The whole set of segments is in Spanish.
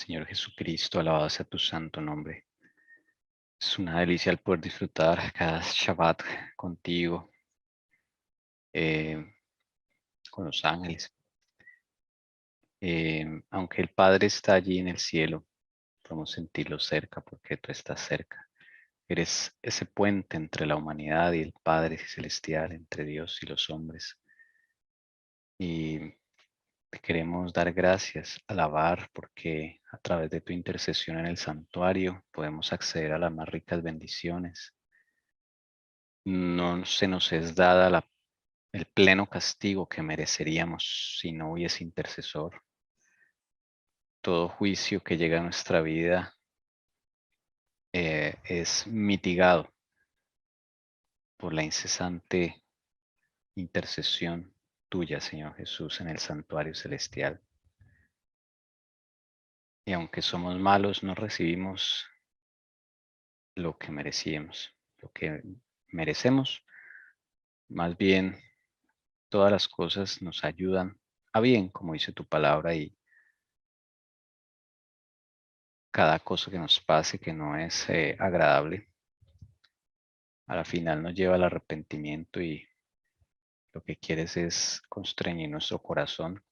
Señor Jesucristo, alabado sea tu santo nombre. Es una delicia el poder disfrutar cada Shabbat contigo, eh, con los ángeles. Aunque el Padre está allí en el cielo, podemos sentirlo cerca porque tú estás cerca. Eres ese puente entre la humanidad y el Padre celestial, entre Dios y los hombres. Y te queremos dar gracias, alabar, porque a través de tu intercesión en el santuario podemos acceder a las más ricas bendiciones. No se nos es dada el pleno castigo que mereceríamos si no hubiese intercesor. Todo juicio que llega a nuestra vida es mitigado por la incesante intercesión tuya, Señor Jesús, en el santuario celestial. Y aunque somos malos, no recibimos lo que merecíamos, lo que merecemos. Más bien, todas las cosas nos ayudan a bien, como dice tu palabra, y cada cosa que nos pase que no es agradable, a la final nos lleva al arrepentimiento y lo que quieres es constreñir nuestro corazón.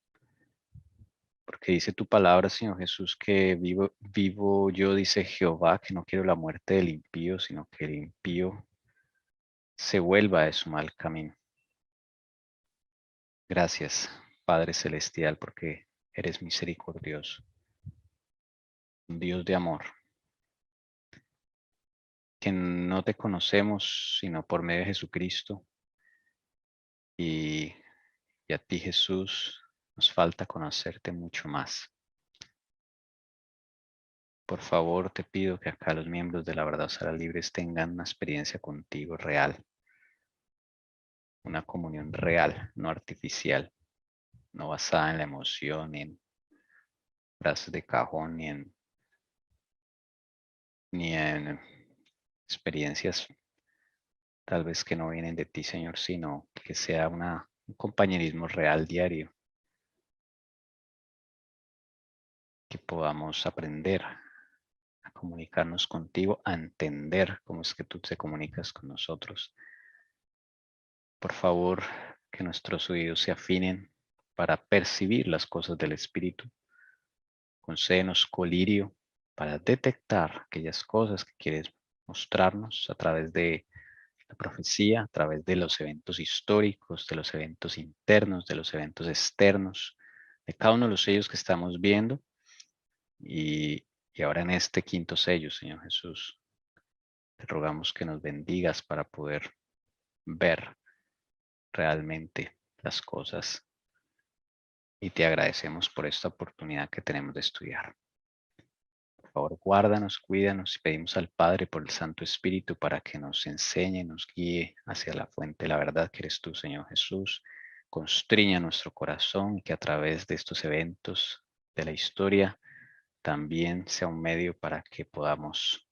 Porque dice tu palabra, Señor Jesús, que vivo yo, dice Jehová, que no quiero la muerte del impío, sino que el impío se vuelva de su mal camino. Gracias, Padre Celestial, porque eres misericordioso, un Dios de amor, que no te conocemos sino por medio de Jesucristo. Y a ti, Jesús, nos falta conocerte mucho más. Por favor, te pido que acá los miembros de La Verdad Será Libres tengan una experiencia contigo real, una comunión real, no artificial, no basada en la emoción, ni en frases de cajón, ni en experiencias tal vez que no vienen de ti, Señor, sino que sea un compañerismo real diario, que podamos aprender a comunicarnos contigo, a entender cómo es que tú te comunicas con nosotros. Por favor, que nuestros oídos se afinen para percibir las cosas del Espíritu. Concédenos colirio para detectar aquellas cosas que quieres mostrarnos a través de la profecía, a través de los eventos históricos, de los eventos internos, de los eventos externos, de cada uno de los sellos que estamos viendo. Y ahora en este quinto sello, Señor Jesús, te rogamos que nos bendigas para poder ver realmente las cosas y te agradecemos por esta oportunidad que tenemos de estudiar. Por favor, guárdanos, cuídanos y pedimos al Padre por el Santo Espíritu para que nos enseñe, nos guíe hacia la fuente de la verdad que eres tú, Señor Jesús. Constriña nuestro corazón y que a través de estos eventos de la historia también sea un medio para que podamos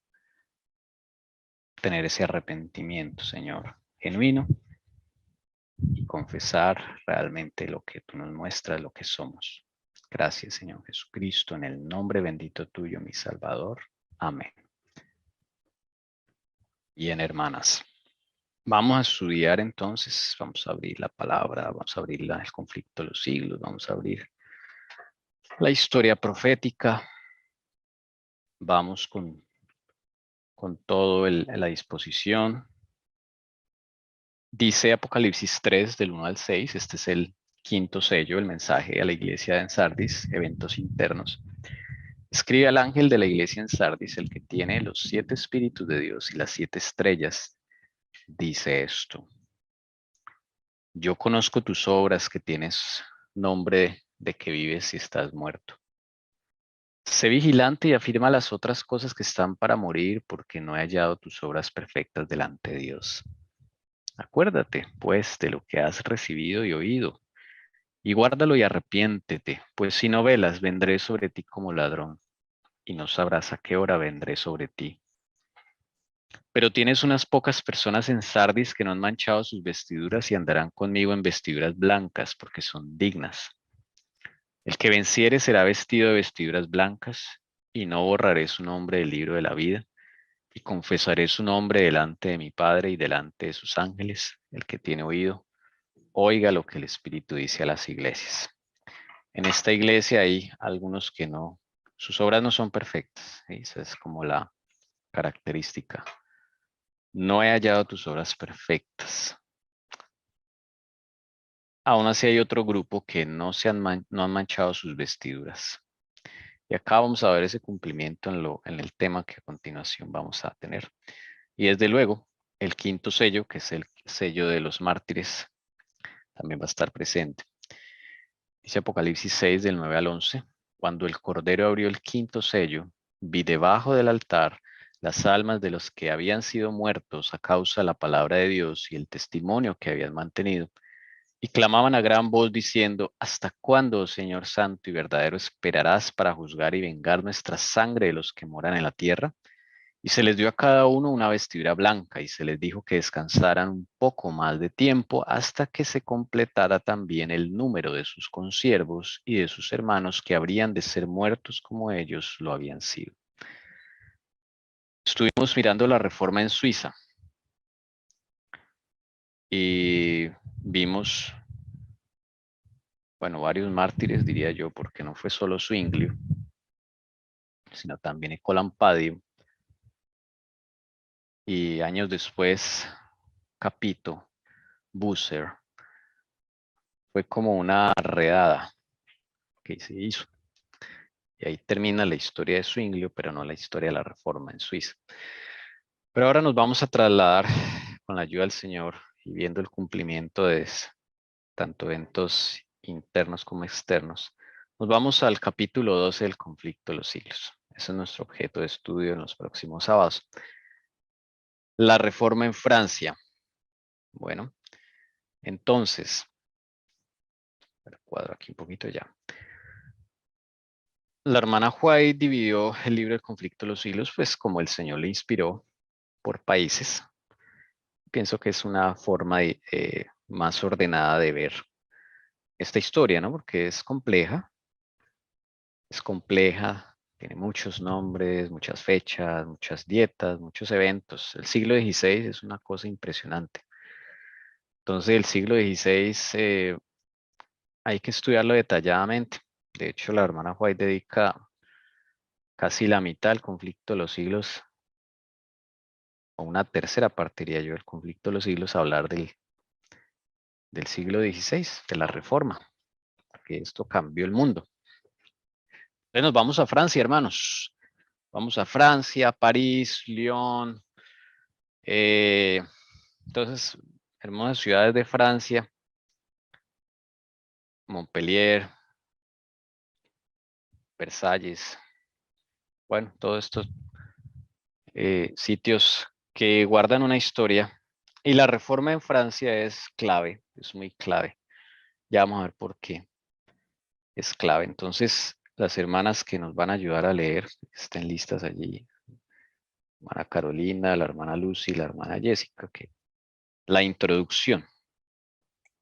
tener ese arrepentimiento, Señor, genuino y confesar realmente lo que tú nos muestras, lo que somos. Gracias, Señor Jesucristo, en el nombre bendito tuyo, mi Salvador. Amén. Bien, hermanas. Vamos a estudiar entonces, vamos a abrir la palabra, vamos a abrir el conflicto de los siglos, vamos a abrir la historia profética. Vamos con todo la disposición. Dice Apocalipsis 3 del 1 al 6, este es el quinto sello, el mensaje a la iglesia en Sardis, eventos internos. Escribe al ángel de la iglesia en Sardis, el que tiene los 7 espíritus de Dios y las 7 estrellas, dice esto. Yo conozco tus obras, que tienes nombre de que vives y estás muerto. Sé vigilante y afirma las otras cosas que están para morir, porque no he hallado tus obras perfectas delante de Dios. Acuérdate, pues, de lo que has recibido y oído, y guárdalo y arrepiéntete, pues si no velas, vendré sobre ti como ladrón, y no sabrás a qué hora vendré sobre ti. Pero tienes unas pocas personas en Sardis que no han manchado sus vestiduras y andarán conmigo en vestiduras blancas, porque son dignas. El que venciere será vestido de vestiduras blancas, y no borraré su nombre del libro de la vida, y confesaré su nombre delante de mi Padre y delante de sus ángeles. El que tiene oído, oiga lo que el Espíritu dice a las iglesias. En esta iglesia hay algunos que no, sus obras no son perfectas. ¿Sí? Esa es como la característica. No he hallado tus obras perfectas. Aún así hay otro grupo que no han manchado sus vestiduras. Y acá vamos a ver ese cumplimiento en el tema que a continuación vamos a tener. Y desde luego, el quinto sello, que es el sello de los mártires, también va a estar presente. Dice Apocalipsis 6 del 9 al 11. Cuando el Cordero abrió el quinto sello, vi debajo del altar las almas de los que habían sido muertos a causa de la palabra de Dios y el testimonio que habían mantenido. Y clamaban a gran voz diciendo: ¿Hasta cuándo, oh Señor santo y verdadero, esperarás para juzgar y vengar nuestra sangre de los que moran en la tierra? Y se les dio a cada uno una vestidura blanca, y se les dijo que descansaran un poco más de tiempo hasta que se completara también el número de sus consiervos y de sus hermanos que habrían de ser muertos como ellos lo habían sido. Estuvimos mirando la reforma en Suiza y vimos, bueno, varios mártires, diría yo, porque no fue solo Zwinglio, sino también Ecolampadio. Y años después, Capito, Busser. Fue como una redada que se hizo. Y ahí termina la historia de Zwinglio, pero no la historia de la reforma en Suiza. Pero ahora nos vamos a trasladar con la ayuda del Señor y viendo el cumplimiento de tanto eventos internos como externos. Nos vamos al capítulo 12 del conflicto de los siglos. Ese es nuestro objeto de estudio en los próximos sábados. La reforma en Francia. Bueno, entonces, el cuadro aquí un poquito ya. La hermana White dividió el libro del conflicto de los siglos, pues como el Señor le inspiró, por países. Pienso que es una forma más ordenada de ver esta historia, ¿no? Porque es compleja, tiene muchos nombres, muchas fechas, muchas dietas, muchos eventos. El siglo XVI es una cosa impresionante. Entonces, el siglo XVI hay que estudiarlo detalladamente. De hecho, la hermana White dedica casi la mitad del conflicto de los siglos, o una tercera parte, diría yo, del conflicto de los siglos, a hablar del siglo XVI, de la Reforma, que esto cambió el mundo. Entonces nos vamos a Francia, hermanos. Vamos a Francia, París, Lyon. Entonces, hermosas ciudades de Francia, Montpellier, Versalles. Bueno, todos estos sitios que guardan una historia. Y la reforma en Francia es clave, es muy clave. Ya vamos a ver por qué es clave. Entonces, las hermanas que nos van a ayudar a leer, estén listas allí. La hermana Carolina, la hermana Lucy, la hermana Jessica, que la introducción.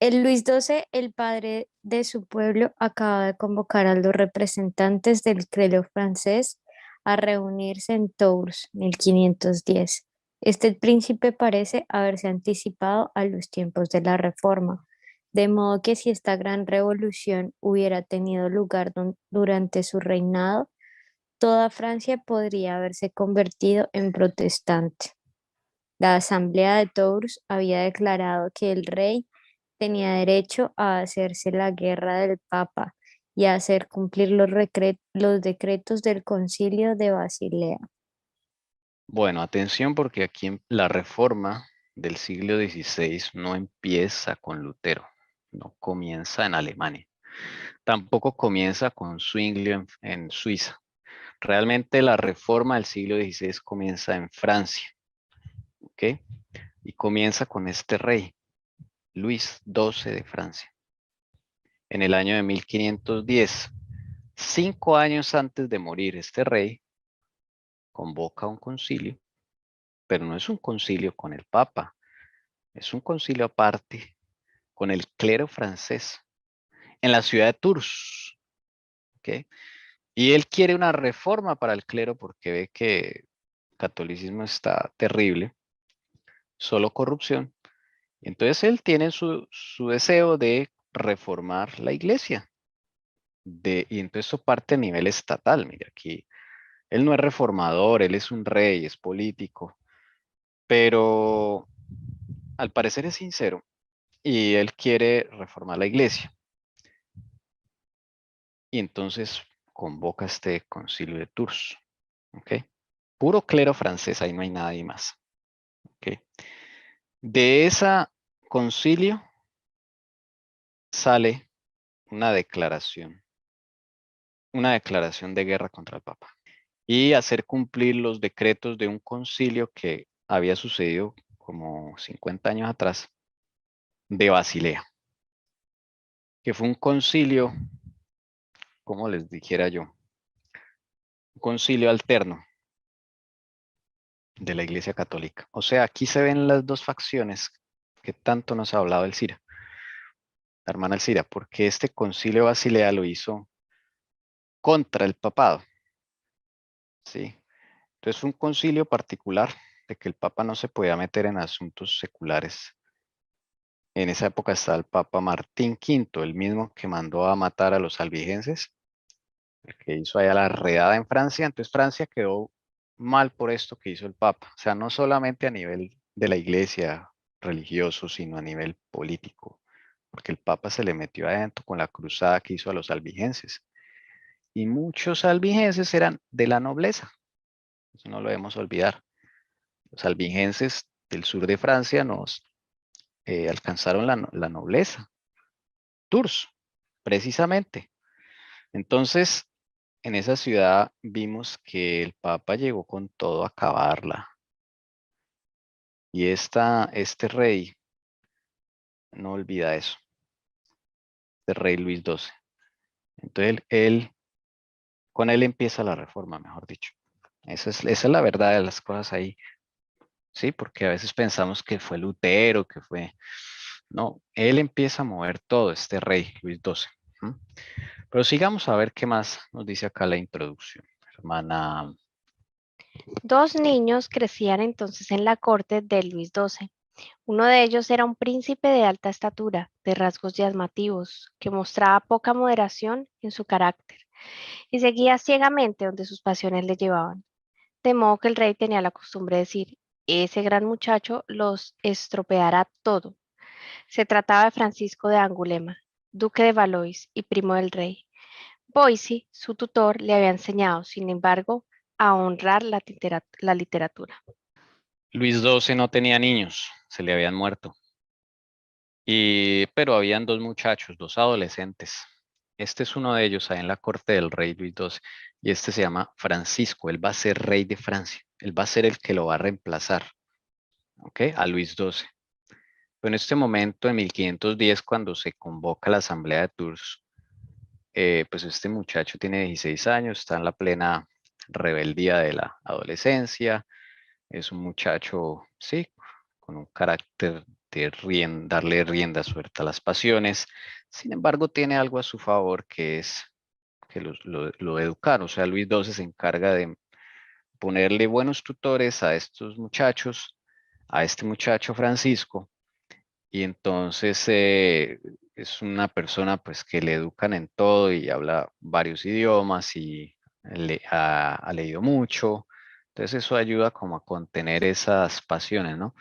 El Luis XII, el padre de su pueblo, acaba de convocar a los representantes del clero francés a reunirse en Tours, 1510. Este príncipe parece haberse anticipado a los tiempos de la Reforma, de modo que si esta gran revolución hubiera tenido lugar durante su reinado, toda Francia podría haberse convertido en protestante. La Asamblea de Tours había declarado que el rey tenía derecho a hacerse la guerra del Papa y a hacer cumplir los decretos del Concilio de Basilea. Bueno, atención porque aquí la reforma del siglo XVI no empieza con Lutero, no comienza en Alemania, tampoco comienza con Zwinglio en Suiza. Realmente la reforma del siglo XVI comienza en Francia, ¿ok? Y comienza con este rey, Luis XII de Francia, en el año de 1510. 5 años antes de morir, este rey convoca un concilio, pero no es un concilio con el Papa, es un concilio aparte con el clero francés en la ciudad de Tours. ¿Okay? Y él quiere una reforma para el clero porque ve que el catolicismo está terrible, solo corrupción. Entonces él tiene su deseo de reformar la iglesia. Y entonces eso parte a nivel estatal. Mire, aquí él no es reformador, él es un rey, es político, pero al parecer es sincero y él quiere reformar la iglesia. Y entonces convoca este concilio de Tours. ¿Ok? Puro clero francés, ahí no hay nadie más. ¿Ok? De ese concilio sale una declaración de guerra contra el Papa y hacer cumplir los decretos de un concilio que había sucedido como 50 años atrás de Basilea, que fue un concilio, como les dijera yo, un concilio alterno de la Iglesia Católica. O sea, aquí se ven las dos facciones que tanto nos ha hablado el Cira, la hermana Elcira, porque este concilio de Basilea lo hizo contra el papado, ¿sí? Entonces fue un concilio particular de que el papa no se podía meter en asuntos seculares. En esa época estaba el papa Martín V, el mismo que mandó a matar a los albigenses, el que hizo allá la redada en Francia. Entonces Francia quedó mal por esto que hizo el papa. O sea, no solamente a nivel de la iglesia religioso, sino a nivel político, porque el papa se le metió adentro con la cruzada que hizo a los albigenses. Y muchos albigenses eran de la nobleza, eso no lo debemos olvidar. Los albigenses del sur de Francia nos alcanzaron la nobleza, Tours, precisamente. Entonces, en esa ciudad vimos que el Papa llegó con todo a acabarla. Y este rey no olvida eso, este rey Luis XII. Entonces, con él empieza la reforma, mejor dicho. Esa es la verdad de las cosas ahí. Sí, porque a veces pensamos que fue Lutero, que fue... No, él empieza a mover todo, este rey, Luis XII. ¿M? Pero sigamos a ver qué más nos dice acá la introducción. Hermana, Dos niños crecían entonces en la corte de Luis XII. Uno de ellos era un príncipe de alta estatura, de rasgos llamativos, que mostraba poca moderación en su carácter y seguía ciegamente donde sus pasiones le llevaban. De modo que el rey tenía la costumbre de decir, ese gran muchacho los estropeará todo. Se trataba de Francisco de Angulema, duque de Valois y primo del rey. Boissy, su tutor, le había enseñado, sin embargo, a honrar la literatura. Luis XII no tenía niños, se le habían muerto. Pero habían dos muchachos, dos adolescentes. Este es uno de ellos ahí en la corte del rey Luis XII. Y este se llama Francisco. Él va a ser rey de Francia. Él va a ser el que lo va a reemplazar, ¿ok? A Luis XII. Pero en este momento, en 1510, cuando se convoca la Asamblea de Tours, pues este muchacho tiene 16 años, está en la plena rebeldía de la adolescencia. Es un muchacho, sí, con un carácter de darle rienda suelta a las pasiones. Sin embargo, tiene algo a su favor que es que lo educaron. O sea, Luis XII se encarga de ponerle buenos tutores a estos muchachos, a este muchacho Francisco, y entonces es una persona pues que le educan en todo y habla varios idiomas y ha leído mucho. Entonces eso ayuda como a contener esas pasiones, ¿no?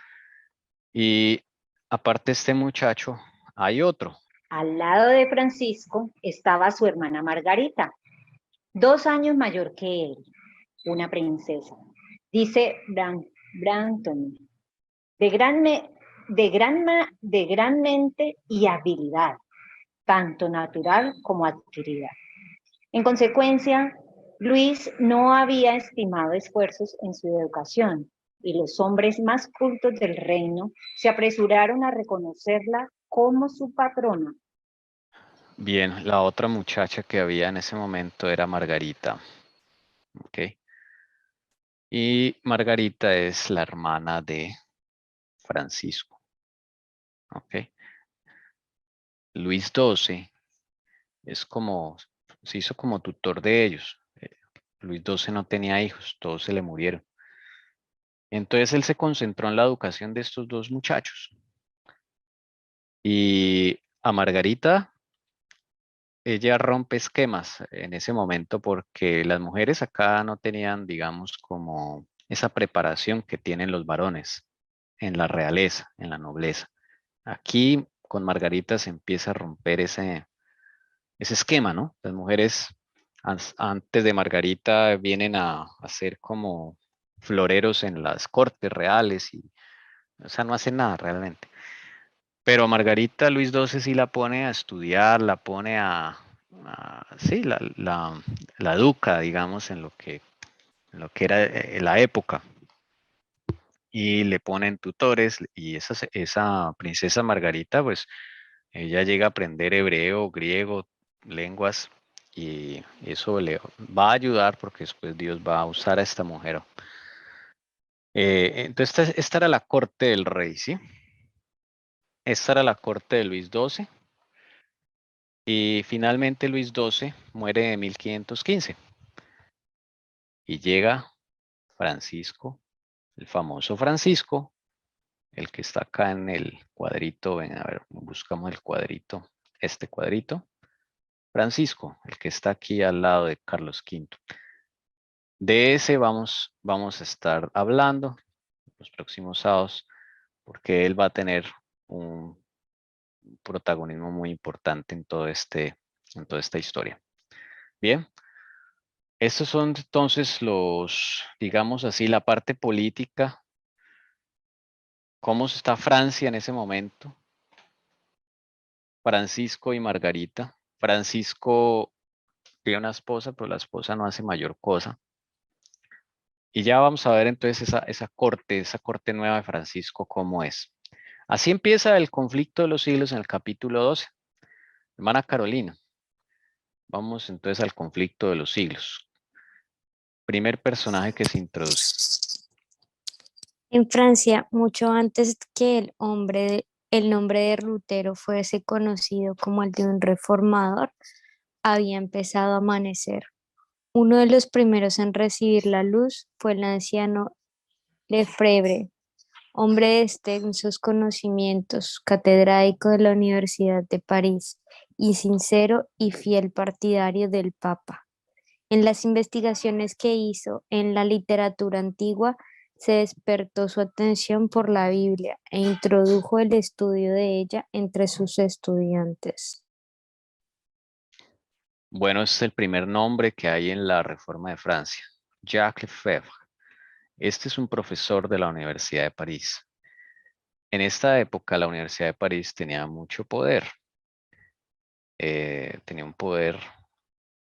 Y aparte de este muchacho, hay otro. Al lado de Francisco estaba su hermana Margarita, 2 años mayor que él, una princesa. Dice Brantôme, de gran mente y habilidad, tanto natural como adquirida. En consecuencia, Luis no había estimado esfuerzos en su educación y los hombres más cultos del reino se apresuraron a reconocerla como su patrona. Bien, la otra muchacha que había en ese momento era Margarita. ¿Ok? Y Margarita es la hermana de Francisco. ¿Ok? Luis XII es como, se hizo como tutor de ellos. Luis XII no tenía hijos, todos se le murieron. Entonces él se concentró en la educación de estos dos muchachos. Y a Margarita, ella rompe esquemas en ese momento porque las mujeres acá no tenían, digamos, como esa preparación que tienen los varones en la realeza, en la nobleza. Aquí con Margarita se empieza a romper ese esquema, ¿no? Las mujeres antes de Margarita vienen a ser como floreros en las cortes reales y, o sea, no hacen nada realmente. Pero Margarita Luis XII sí la pone a estudiar, la pone sí, la educa, digamos, en lo que era la época. Y le ponen tutores y esa princesa Margarita, pues ella llega a aprender hebreo, griego, lenguas y eso le va a ayudar porque después Dios va a usar a esta mujer. Entonces esta era la corte del rey, ¿sí? Esta era la corte de Luis XII y finalmente Luis XII muere en 1515 y llega Francisco, el famoso Francisco, el que está acá en el cuadrito. Ven, a ver, buscamos el cuadrito, este cuadrito. Francisco, el que está aquí al lado de Carlos V. De ese vamos a estar hablando los próximos sábados, porque él va a tener un protagonismo muy importante en toda esta historia. Bien, estos son entonces digamos así, la parte política. ¿Cómo está Francia en ese momento? Francisco y Margarita. Francisco tiene una esposa, pero la esposa no hace mayor cosa. Y ya vamos a ver entonces esa corte nueva de Francisco, cómo es. Así empieza el conflicto de los siglos en el capítulo 12. Hermana Carolina, vamos entonces al conflicto de los siglos. Primer personaje que se introduce. En Francia, mucho antes que el nombre de Lutero fuese conocido como el de un reformador, había empezado a amanecer. Uno de los primeros en recibir la luz fue el anciano Lefebvre, hombre de extensos conocimientos, catedrático de la Universidad de París y sincero y fiel partidario del Papa. En las investigaciones que hizo en la literatura antigua, se despertó su atención por la Biblia e introdujo el estudio de ella entre sus estudiantes. Bueno, este es el primer nombre que hay en la Reforma de Francia. Jacques Lefebvre. Este es un profesor de la Universidad de París. En esta época la Universidad de París tenía mucho poder. Tenía un poder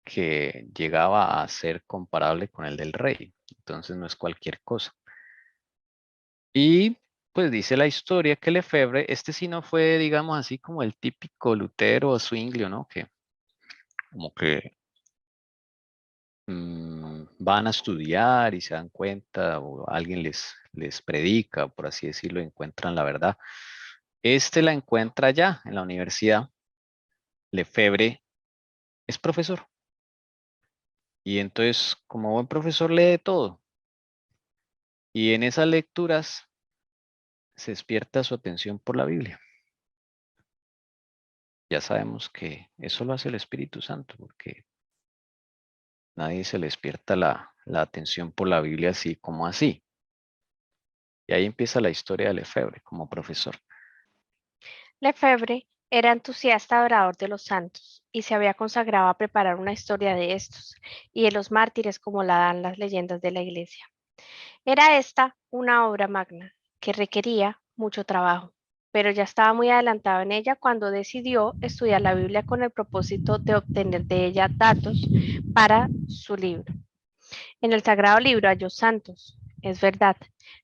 que llegaba a ser comparable con el del rey. Entonces no es cualquier cosa. Y pues dice la historia que Lefebvre, este sí no fue, digamos así, como el típico Lutero o Zwinglio, ¿no? Que como que van a estudiar y se dan cuenta o alguien les predica, por así decirlo, encuentran la verdad. Este la encuentra ya en la universidad. Lefebvre es profesor. Y entonces, como buen profesor, lee todo. Y en esas lecturas se despierta su atención por la Biblia. Ya sabemos que eso lo hace el Espíritu Santo, porque nadie se le despierta la atención por la Biblia así como así. Y ahí empieza la historia de Lefebvre como profesor. Lefebvre era entusiasta adorador de los santos y se había consagrado a preparar una historia de estos y de los mártires como la dan las leyendas de la iglesia. Era esta una obra magna que requería mucho trabajo, pero ya estaba muy adelantado en ella cuando decidió estudiar la Biblia con el propósito de obtener de ella datos para su libro. En el Sagrado Libro halló santos, es verdad,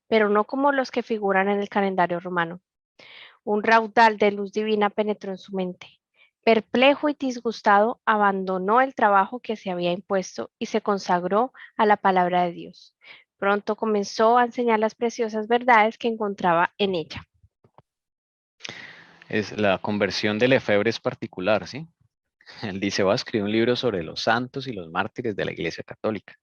pero no como los que figuran en el calendario romano. Un raudal de luz divina penetró en su mente. Perplejo y disgustado, abandonó el trabajo que se había impuesto y se consagró a la palabra de Dios. Pronto comenzó a enseñar las preciosas verdades que encontraba en ella. La conversión de Lefebvre es particular, ¿sí? Él dice, voy a escribir un libro sobre los santos y los mártires de la Iglesia Católica.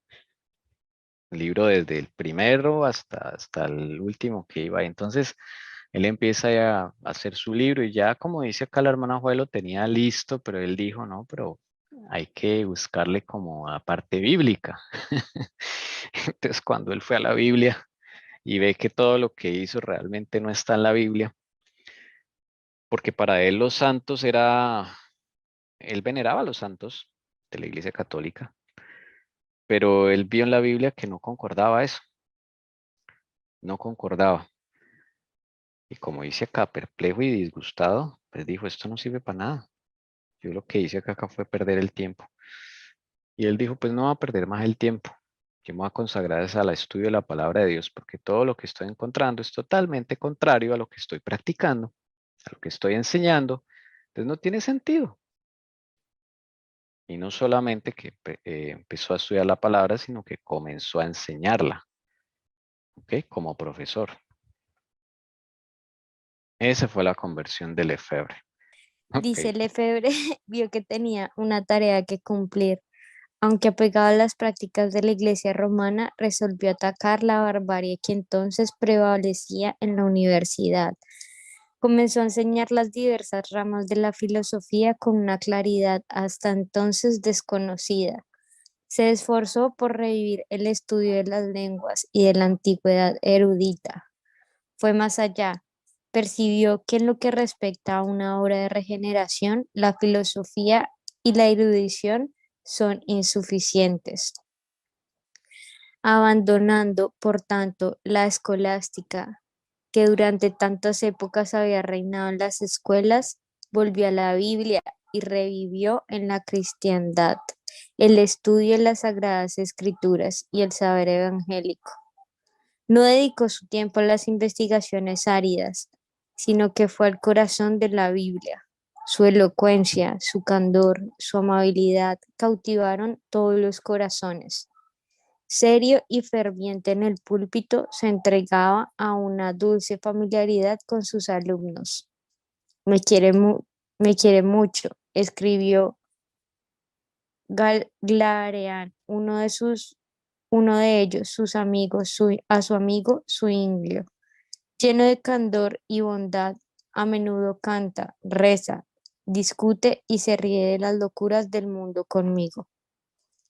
El libro desde el primero hasta el último que iba. Entonces, él empieza ya a hacer su libro y ya, como dice acá la hermana Joel, lo tenía listo, pero él dijo, no, pero hay que buscarle como a parte bíblica. Entonces, cuando él fue a la Biblia y ve que todo lo que hizo realmente no está en la Biblia, porque para él los santos él veneraba a los santos de la Iglesia Católica, pero él vio en la Biblia que no concordaba eso, no concordaba. Y como dice acá, perplejo y disgustado, pues dijo, esto no sirve para nada. Yo lo que hice acá fue perder el tiempo. Y él dijo, pues no va a perder más el tiempo. Yo me voy a consagrar al estudio de la palabra de Dios, porque todo lo que estoy encontrando es totalmente contrario a lo que estoy practicando, a lo que estoy enseñando. Entonces no tiene sentido. Y no solamente que empezó a estudiar la palabra, sino que comenzó a enseñarla, ¿ok? Como profesor. Esa fue la conversión de Lefebvre. Ok. Dice Lefebvre, vio que tenía una tarea que cumplir. Aunque apegado a las prácticas de la Iglesia romana, resolvió atacar la barbarie que entonces prevalecía en la universidad. Comenzó a enseñar las diversas ramas de la filosofía con una claridad hasta entonces desconocida. Se esforzó por revivir el estudio de las lenguas y de la antigüedad erudita. Fue más allá. Percibió que en lo que respecta a una obra de regeneración, la filosofía y la erudición son insuficientes. Abandonando, por tanto, la escolástica que durante tantas épocas había reinado en las escuelas, volvió a la Biblia y revivió en la cristiandad el estudio de las sagradas escrituras y el saber evangélico. No dedicó su tiempo a las investigaciones áridas, sino que fue al corazón de la Biblia. Su elocuencia, su candor, su amabilidad cautivaron todos los corazones. Serio y ferviente en el púlpito, se entregaba a una dulce familiaridad con sus alumnos. Me quiere mucho, escribió Glarean, uno de ellos, sus amigos, a su amigo Zuinglio. Lleno de candor y bondad, a menudo canta, reza, discute y se ríe de las locuras del mundo conmigo.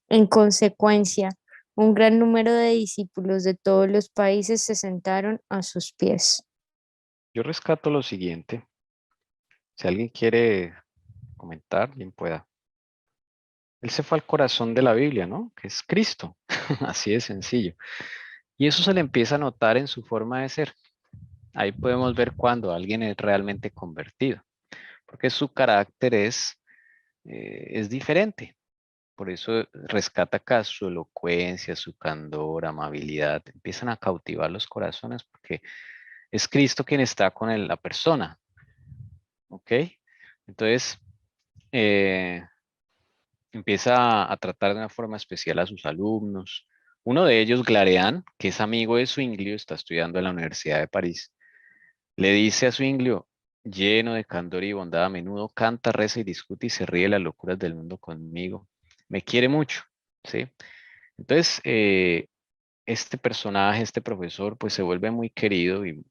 En consecuencia, un gran número de discípulos de todos los países se sentaron a sus pies. Yo rescato lo siguiente. Si alguien quiere comentar, bien pueda. Él se fue al corazón de la Biblia, ¿no? Que es Cristo. Así de sencillo. Y eso se le empieza a notar en su forma de ser. Ahí podemos ver cuando alguien es realmente convertido, porque su carácter es diferente. Por eso rescata acá su elocuencia, su candor, amabilidad. Empiezan a cautivar los corazones porque es Cristo quien está con la persona. ¿Ok? Entonces, eh, empieza a tratar de una forma especial a sus alumnos. Uno de ellos, Glarean, que es amigo de Zwinglio, está estudiando en la Universidad de París, le dice a Zwinglio, lleno de candor y bondad, a menudo canta, reza y discute y se ríe de las locuras del mundo conmigo. Me quiere mucho, ¿sí? Entonces, este personaje, este profesor, pues se vuelve muy querido y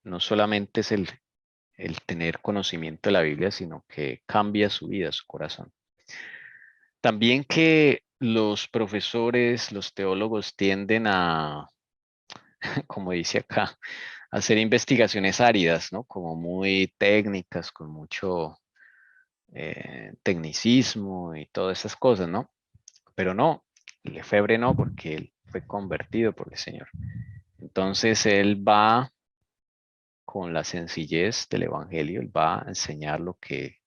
no solamente es el tener conocimiento de la Biblia, sino que cambia su vida, su corazón. También que los profesores, los teólogos tienden a, como dice acá, a hacer investigaciones áridas, ¿no? Como muy técnicas, con mucho tecnicismo y todas esas cosas, ¿no? Pero no, Lefebvre no, porque él fue convertido por el Señor. Entonces él va con la sencillez del Evangelio, él va a enseñar lo que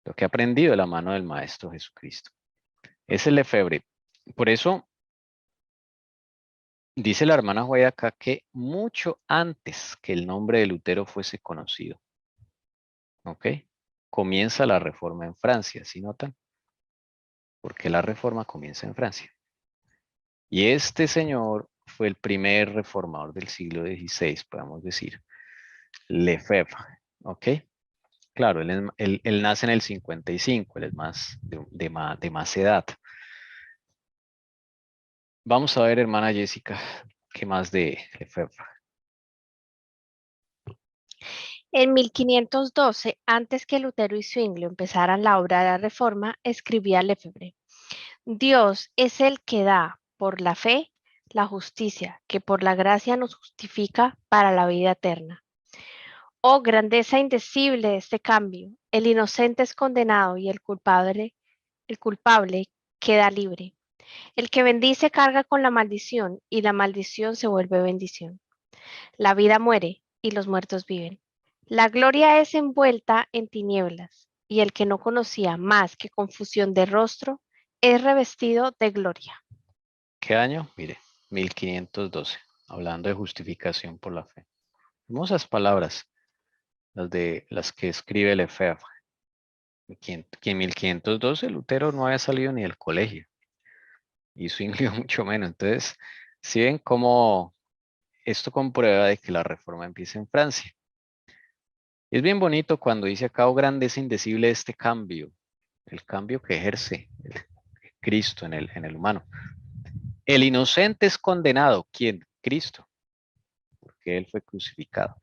ha aprendido de la mano del Maestro Jesucristo. Es el Lefebvre. Por eso dice la hermana Juárez acá que mucho antes que el nombre de Lutero fuese conocido, ¿ok? Comienza la reforma en Francia, ¿sí notan? Porque la reforma comienza en Francia. Y este señor fue el primer reformador del siglo XVI, podemos decir, Lefebvre, ¿ok? Claro, él nace en el 55, él es más de más edad. Vamos a ver, hermana Jessica, ¿qué más de Lefebvre? En 1512, antes que Lutero y Zwinglio empezaran la obra de la Reforma, escribía Lefebvre: Dios es el que da, por la fe, la justicia, que por la gracia nos justifica para la vida eterna. Oh, grandeza indecible de este cambio. El inocente es condenado y el culpable queda libre. El que bendice carga con la maldición y la maldición se vuelve bendición. La vida muere y los muertos viven. La gloria es envuelta en tinieblas y el que no conocía más que confusión de rostro es revestido de gloria. ¿Qué año? Mire, 1512, hablando de justificación por la fe. Hermosas palabras, las que escribe Lefebvre. Que en 1512 Lutero no había salido ni del colegio y Zwinglio mucho menos. Entonces, si ven cómo esto comprueba de que la reforma empieza en Francia. Es bien bonito cuando dice acá, oh, grandeza indecible este cambio, el cambio que ejerce Cristo en el humano. El inocente es condenado. ¿Quién? Cristo, porque él fue crucificado.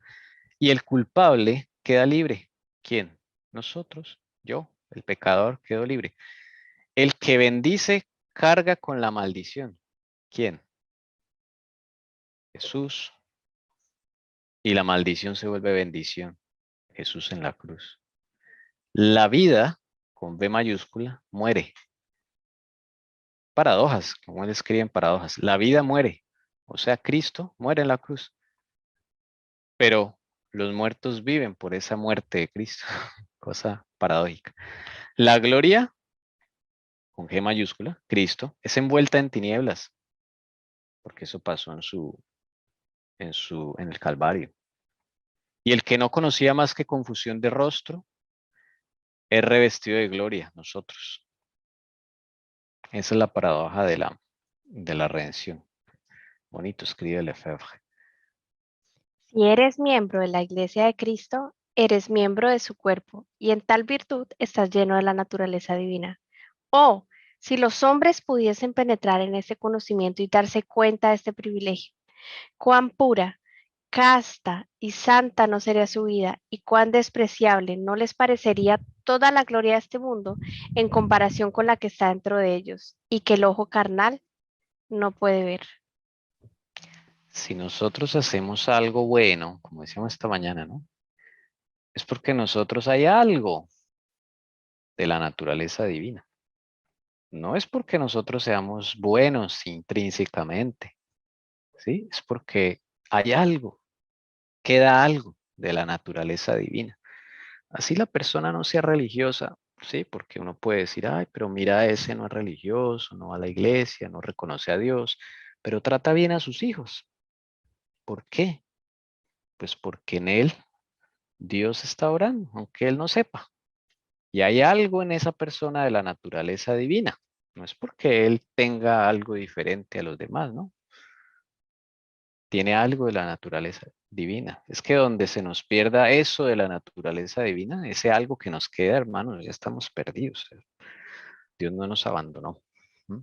Y el culpable queda libre. ¿Quién? Nosotros, yo, el pecador, quedó libre. El que bendice carga con la maldición. ¿Quién? Jesús. Y la maldición se vuelve bendición. Jesús en la cruz. La vida, con B mayúscula, muere. Paradojas, como él escribe en paradojas. La vida muere. O sea, Cristo muere en la cruz. Pero los muertos viven por esa muerte de Cristo. Cosa paradójica. La gloria, con G mayúscula, Cristo, es envuelta en tinieblas. Porque eso pasó en el Calvario. Y el que no conocía más que confusión de rostro, es revestido de gloria, nosotros. Esa es la paradoja de la redención. Bonito, escribe Lefebvre. Si eres miembro de la Iglesia de Cristo, eres miembro de su cuerpo y en tal virtud estás lleno de la naturaleza divina. Oh, si los hombres pudiesen penetrar en ese conocimiento y darse cuenta de este privilegio, cuán pura, casta y santa no sería su vida y cuán despreciable no les parecería toda la gloria de este mundo en comparación con la que está dentro de ellos y que el ojo carnal no puede ver. Si nosotros hacemos algo bueno, como decíamos esta mañana, ¿no? Es porque nosotros hay algo de la naturaleza divina. No es porque nosotros seamos buenos intrínsecamente, ¿sí? Es porque hay algo, queda algo de la naturaleza divina. Así la persona no sea religiosa, ¿sí? Porque uno puede decir, ay, pero mira, ese no es religioso, no va a la iglesia, no reconoce a Dios, pero trata bien a sus hijos. ¿Por qué? Pues porque en él Dios está orando, aunque él no sepa. Y hay algo en esa persona de la naturaleza divina. No es porque él tenga algo diferente a los demás, ¿no? Tiene algo de la naturaleza divina. Es que donde se nos pierda eso de la naturaleza divina, ese algo que nos queda, hermanos, ya estamos perdidos. Dios no nos abandonó. ¿Mm?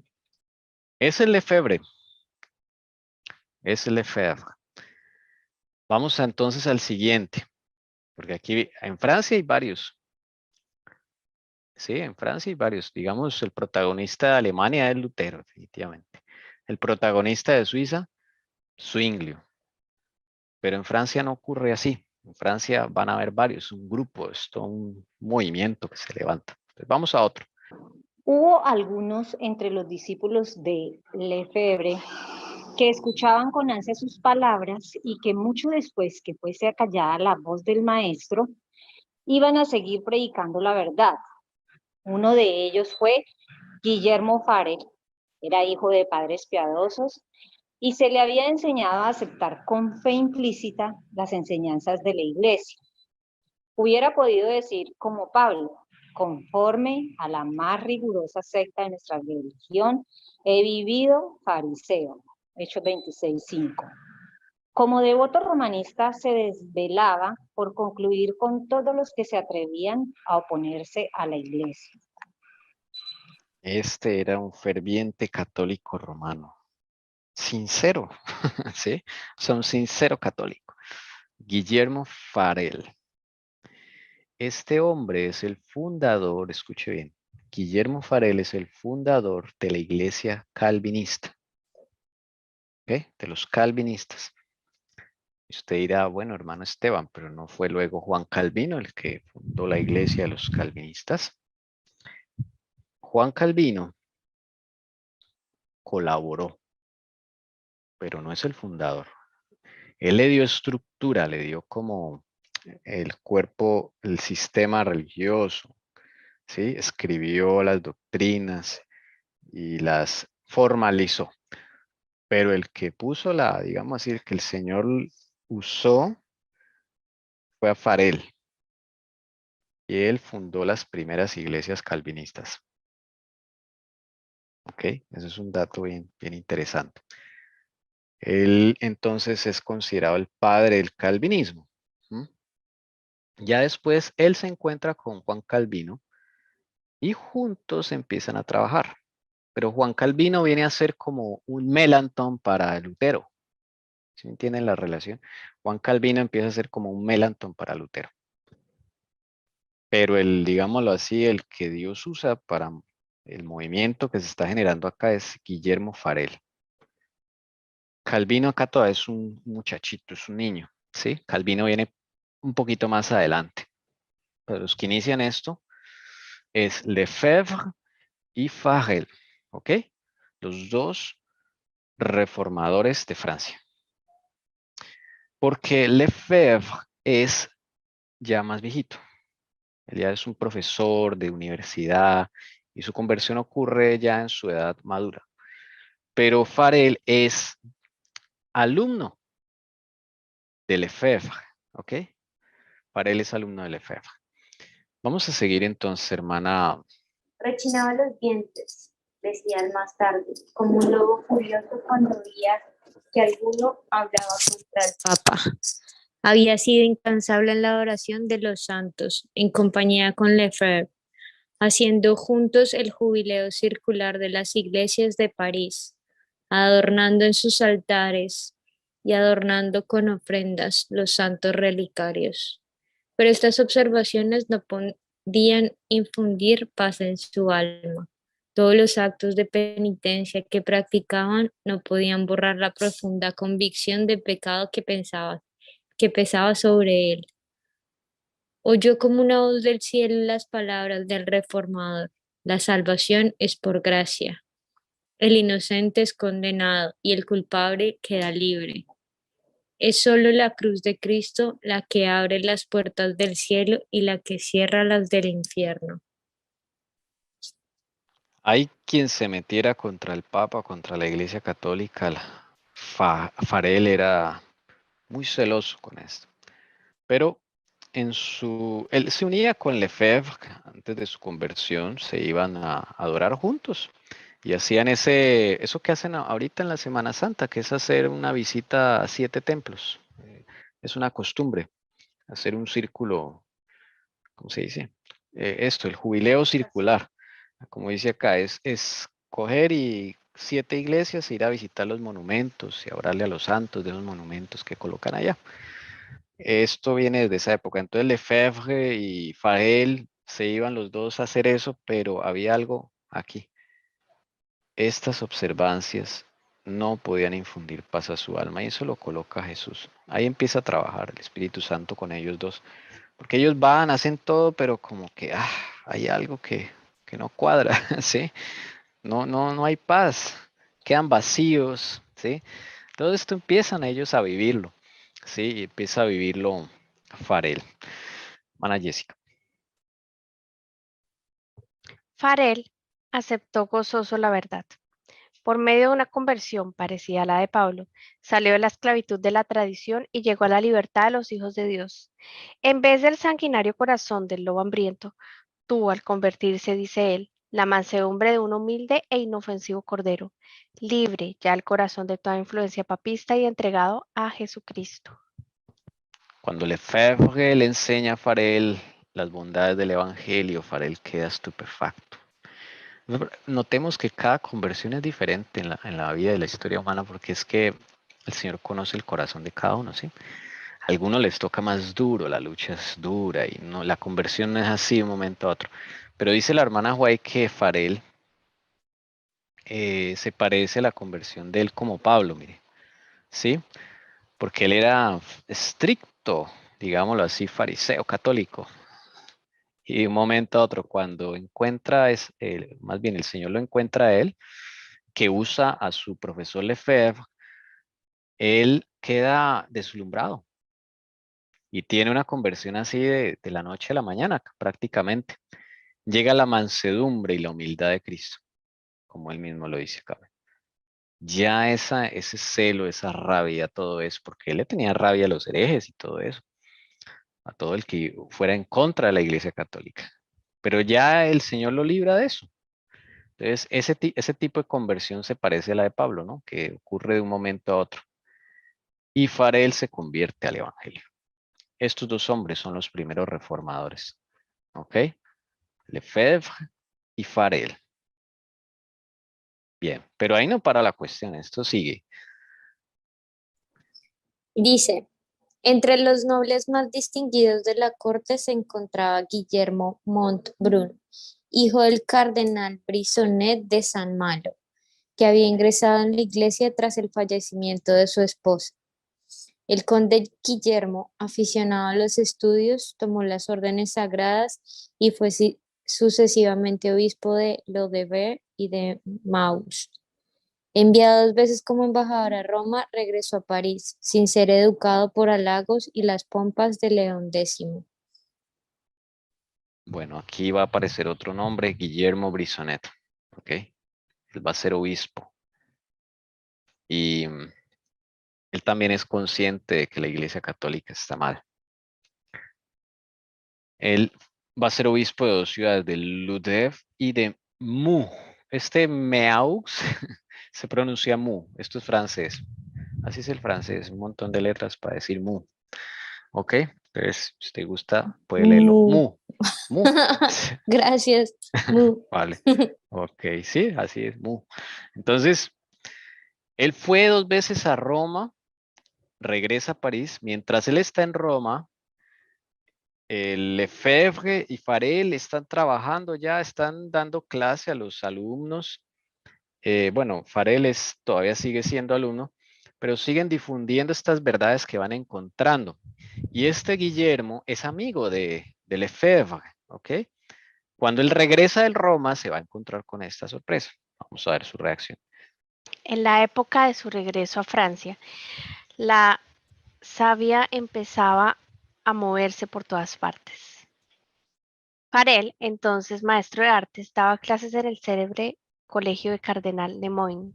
Es el Lefebvre. Es el Lefebvre. Vamos entonces al siguiente, porque aquí en Francia hay varios. Sí, en Francia hay varios. Digamos, el protagonista de Alemania es Lutero, definitivamente. El protagonista de Suiza, Zwinglio. Pero en Francia no ocurre así. En Francia van a haber varios, un grupo, esto, un movimiento que se levanta. Entonces, vamos a otro. Hubo algunos entre los discípulos de Lefebvre que escuchaban con ansia sus palabras y que mucho después que fuese acallada la voz del maestro, iban a seguir predicando la verdad. Uno de ellos fue Guillermo Farel, era hijo de padres piadosos y se le había enseñado a aceptar con fe implícita las enseñanzas de la iglesia. Hubiera podido decir como Pablo, conforme a la más rigurosa secta de nuestra religión, he vivido fariseo. Hechos 26:5. Como devoto romanista se desvelaba por concluir con todos los que se atrevían a oponerse a la iglesia. Este era un ferviente católico romano. Sincero, ¿sí? O sea, un sincero católico. Guillermo Farel. Este hombre es el fundador, escuche bien, Guillermo Farel es el fundador de la iglesia calvinista, ¿ok? De los calvinistas. Y usted dirá, bueno, hermano Esteban, pero no fue luego Juan Calvino el que fundó la iglesia de los calvinistas. Juan Calvino colaboró, pero no es el fundador. Él le dio estructura, le dio como el cuerpo, el sistema religioso, ¿sí? Escribió las doctrinas y las formalizó. Pero el que puso digamos así, el que el Señor usó fue a Farel. Y él fundó las primeras iglesias calvinistas. ¿Ok? Ese es un dato bien, bien interesante. Él entonces es considerado el padre del calvinismo. ¿Mm? Ya después él se encuentra con Juan Calvino y juntos empiezan a trabajar. Pero Juan Calvino viene a ser como un Melanchthon para Lutero. ¿Sí entienden la relación? Juan Calvino empieza a ser como un Melanchthon para Lutero. Pero digámoslo así, el que Dios usa para el movimiento que se está generando acá es Guillermo Farel. Calvino acá todavía es un muchachito, es un niño, ¿sí? Calvino viene un poquito más adelante. Pero los que inician esto es Lefebvre y Farel, ¿ok? Los dos reformadores de Francia. Porque Lefebvre es ya más viejito. Él ya es un profesor de universidad y su conversión ocurre ya en su edad madura. Pero Farel es alumno de Lefebvre, ¿ok? Farel es alumno de Lefebvre. Vamos a seguir entonces, hermana. Rechinaba los dientes, decían más tarde, como un lobo furioso cuando veía que alguno hablaba contra el Papa. Había sido incansable en la adoración de los santos, en compañía con Lefebvre, haciendo juntos el jubileo circular de las iglesias de París, adornando en sus altares y adornando con ofrendas los santos relicarios. Pero estas observaciones no podían infundir paz en su alma. Todos los actos de penitencia que practicaban no podían borrar la profunda convicción de pecado que pesaba sobre él. Oyó como una voz del cielo las palabras del reformador: la salvación es por gracia. El inocente es condenado y el culpable queda libre. Es solo la cruz de Cristo la que abre las puertas del cielo y la que cierra las del infierno. Hay quien se metiera contra el Papa, contra la Iglesia Católica. Farel era muy celoso con esto. Pero él se unía con Lefebvre antes de su conversión, se iban a adorar juntos y hacían eso que hacen ahorita en la Semana Santa, que es hacer una visita a 7 templos. Es una costumbre, hacer un círculo, ¿cómo se dice? El jubileo circular, como dice acá, es coger y 7 iglesias e ir a visitar los monumentos y a orarle a los santos de los monumentos que colocan allá. Esto viene desde esa época. Entonces Lefebvre y Farel se iban los dos a hacer eso, pero había algo aquí. Estas observancias no podían infundir paz a su alma y eso lo coloca Jesús. Ahí empieza a trabajar el Espíritu Santo con ellos dos. Porque ellos van, hacen todo, pero como que hay algo que no cuadra, ¿sí? No hay paz. Quedan vacíos, ¿sí? Todo esto empiezan ellos a vivirlo. Sí, y empieza a vivirlo Farel. Mana Jessica. Farel aceptó gozoso la verdad. Por medio de una conversión parecida a la de Pablo, salió de la esclavitud de la tradición y llegó a la libertad de los hijos de Dios. En vez del sanguinario corazón del lobo hambriento, tuvo al convertirse, dice él, la mansedumbre de un humilde e inofensivo cordero, libre ya el corazón de toda influencia papista y entregado a Jesucristo. Cuando Lefebvre le enseña a Farel las bondades del Evangelio, Farel queda estupefacto. Notemos que cada conversión es diferente en la vida de la historia humana, porque es que el Señor conoce el corazón de cada uno, ¿sí? A algunos les toca más duro, la lucha es dura y no, la conversión no es así de un momento a otro. Pero dice la hermana White que Farel se parece a la conversión de él como Pablo, mire, ¿sí? Porque él era estricto, digámoslo así, fariseo, católico. Y de un momento a otro, cuando encuentra, más bien el Señor lo encuentra a él, que usa a su profesor Lefebvre, él queda deslumbrado y tiene una conversión así de la noche a la mañana, prácticamente. Llega la mansedumbre y la humildad de Cristo, como él mismo lo dice acá. Ya ese celo, esa rabia, todo eso, porque él le tenía rabia a los herejes y todo eso, a todo el que fuera en contra de la Iglesia Católica. Pero ya el Señor lo libra de eso. Entonces, ese tipo de conversión se parece a la de Pablo, ¿no? Que ocurre de un momento a otro. Y Farel se convierte al Evangelio. Estos dos hombres son los primeros reformadores. ¿Ok? Lefebvre y Farel. Bien, pero ahí no para la cuestión, esto sigue. Dice, entre los nobles más distinguidos de la corte se encontraba Guillermo Montbrun, hijo del cardenal Briçonet de San Malo, que había ingresado en la iglesia tras el fallecimiento de su esposa. El conde Guillermo, aficionado a los estudios, tomó las órdenes sagradas y fue sucesivamente obispo de Lodève y de Maus. Enviado 2 veces como embajador a Roma, regresó a París, sin ser educado por halagos y las pompas de León X. Bueno, aquí va a aparecer otro nombre, Guillermo Briçonet. ¿Ok? Él va a ser obispo. Y él también es consciente de que la Iglesia Católica está mal. Él va a ser obispo de 2 ciudades, de Lodève y de Mou. Este Meaux se pronuncia Mou. Esto es francés. Así es el francés, un montón de letras para decir Mou. ¿Ok? Entonces, si te gusta, puede leerlo. Mu. Mou. Mou. Gracias. Mu. Vale. Ok, sí, así es. Mou. Entonces, él fue 2 veces a Roma, regresa a París. Mientras él está en Roma, Lefebvre y Farel están trabajando ya, están dando clase a los alumnos. Bueno, Farel todavía sigue siendo alumno, pero siguen difundiendo estas verdades que van encontrando. Y este Guillermo es amigo de Lefebvre, ¿ok? Cuando él regresa del Roma, se va a encontrar con esta sorpresa. Vamos a ver su reacción. En la época de su regreso a Francia, la savia empezaba a moverse por todas partes. Farel, entonces maestro de artes, daba clases en el célebre Colegio de Cardenal Lemoyne,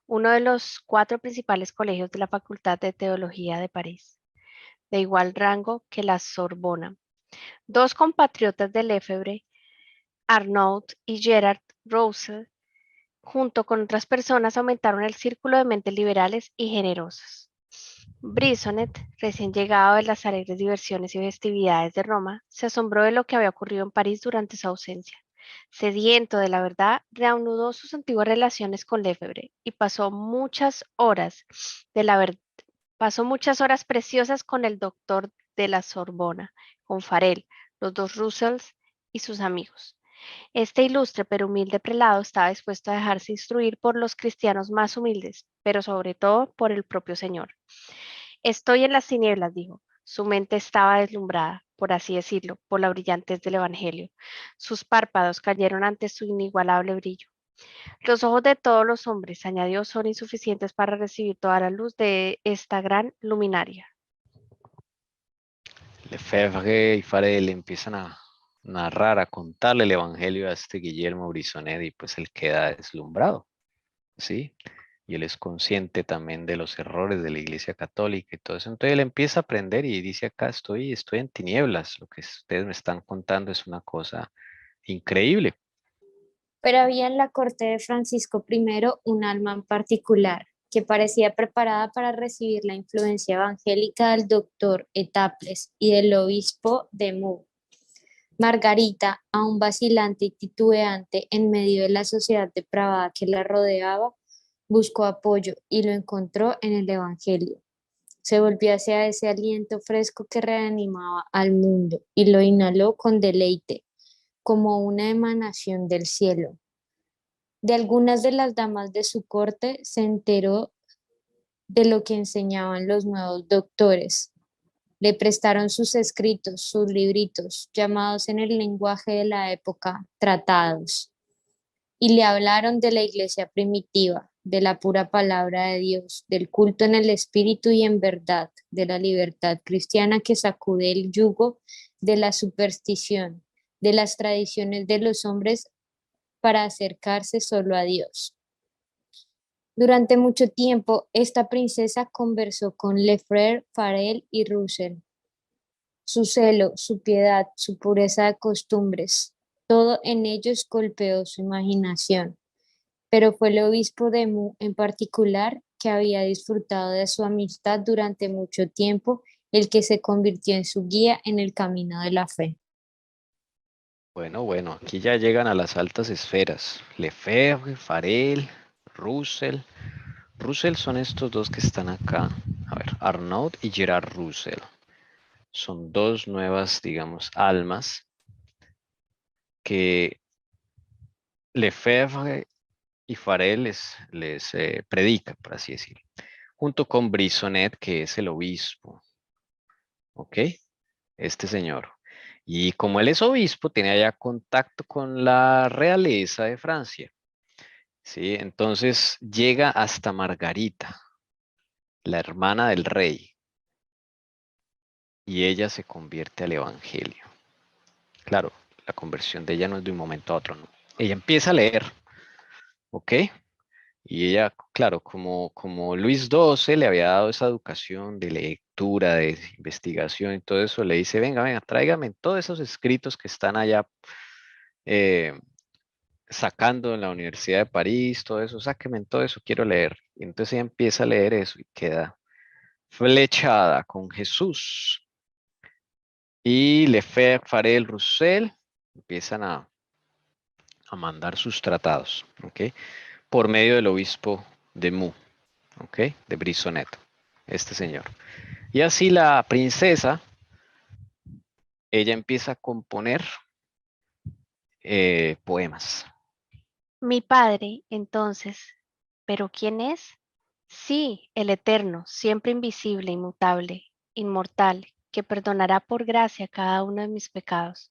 uno de los 4 principales colegios de la Facultad de Teología de París, de igual rango que la Sorbona. 2 compatriotas de Lefebvre, Arnaud y Gerard Roussel, junto con otras personas, aumentaron el círculo de mentes liberales y generosas. Briçonet, recién llegado de las alegres diversiones y festividades de Roma, se asombró de lo que había ocurrido en París durante su ausencia. Sediento de la verdad, reanudó sus antiguas relaciones con Lefebvre y pasó muchas horas preciosas con el doctor de la Sorbona, con Farel, los 2 Russells y sus amigos. Este ilustre pero humilde prelado estaba dispuesto a dejarse instruir por los cristianos más humildes, pero sobre todo por el propio Señor. Estoy en las tinieblas, dijo. Su mente estaba deslumbrada, por así decirlo, por la brillantez del Evangelio. Sus párpados cayeron ante su inigualable brillo. Los ojos de todos los hombres, añadió, son insuficientes para recibir toda la luz de esta gran luminaria. Lefebvre y Farel empiezan a narrar, a contarle el evangelio a este Guillermo Briçonet y pues él queda deslumbrado, ¿sí? Y él es consciente también de los errores de la Iglesia Católica y todo eso. Entonces él empieza a aprender y dice acá estoy en tinieblas, lo que ustedes me están contando es una cosa increíble. Pero había en la corte de Francisco I un alma en particular que parecía preparada para recibir la influencia evangélica del doctor Etaples y del obispo de Meaux. Margarita, aún vacilante y titubeante en medio de la sociedad depravada que la rodeaba, buscó apoyo y lo encontró en el Evangelio. Se volvió hacia ese aliento fresco que reanimaba al mundo y lo inhaló con deleite, como una emanación del cielo. De algunas de las damas de su corte se enteró de lo que enseñaban los nuevos doctores. Le prestaron sus escritos, sus libritos, llamados en el lenguaje de la época tratados, y le hablaron de la iglesia primitiva, de la pura palabra de Dios, del culto en el espíritu y en verdad, de la libertad cristiana que sacude el yugo de la superstición, de las tradiciones de los hombres para acercarse solo a Dios. Durante mucho tiempo, esta princesa conversó con Lefebvre, Farel y Roussel. Su celo, su piedad, su pureza de costumbres, todo en ellos golpeó su imaginación. Pero fue el obispo de Meaux en particular, que había disfrutado de su amistad durante mucho tiempo, el que se convirtió en su guía en el camino de la fe. Bueno, aquí ya llegan a las altas esferas. Lefebvre, Farel, Roussel. Roussel son estos dos que están acá. A ver, Arnaud y Gerard Roussel. Son dos nuevas, digamos, almas que Lefebvre y Farel les predica, por así decirlo. Junto con Brisonnet, que es el obispo. ¿Ok? Este señor. Y como él es obispo, tiene allá contacto con la realeza de Francia. ¿Sí? Entonces llega hasta Margarita, la hermana del rey. Y ella se convierte al evangelio. Claro, la conversión de ella no es de un momento a otro, ¿no? Ella empieza a leer, ¿ok? Y ella, claro, como Luis XII le había dado esa educación de lectura, de investigación y todo eso, le dice, venga, tráigame todos esos escritos que están allá eh, sacando en la Universidad de París, todo eso, sáquenme todo eso, quiero leer. Y entonces ella empieza a leer eso y queda flechada con Jesús. Y Lefebvre, Farel, Roussel empiezan a mandar sus tratados, ¿ok? Por medio del obispo de Meaux, ¿ok? De Brisonnet, este señor. Y así la princesa, ella empieza a componer poemas. Mi padre, entonces, ¿pero quién es? Sí, el Eterno, siempre invisible, inmutable, inmortal, que perdonará por gracia cada uno de mis pecados.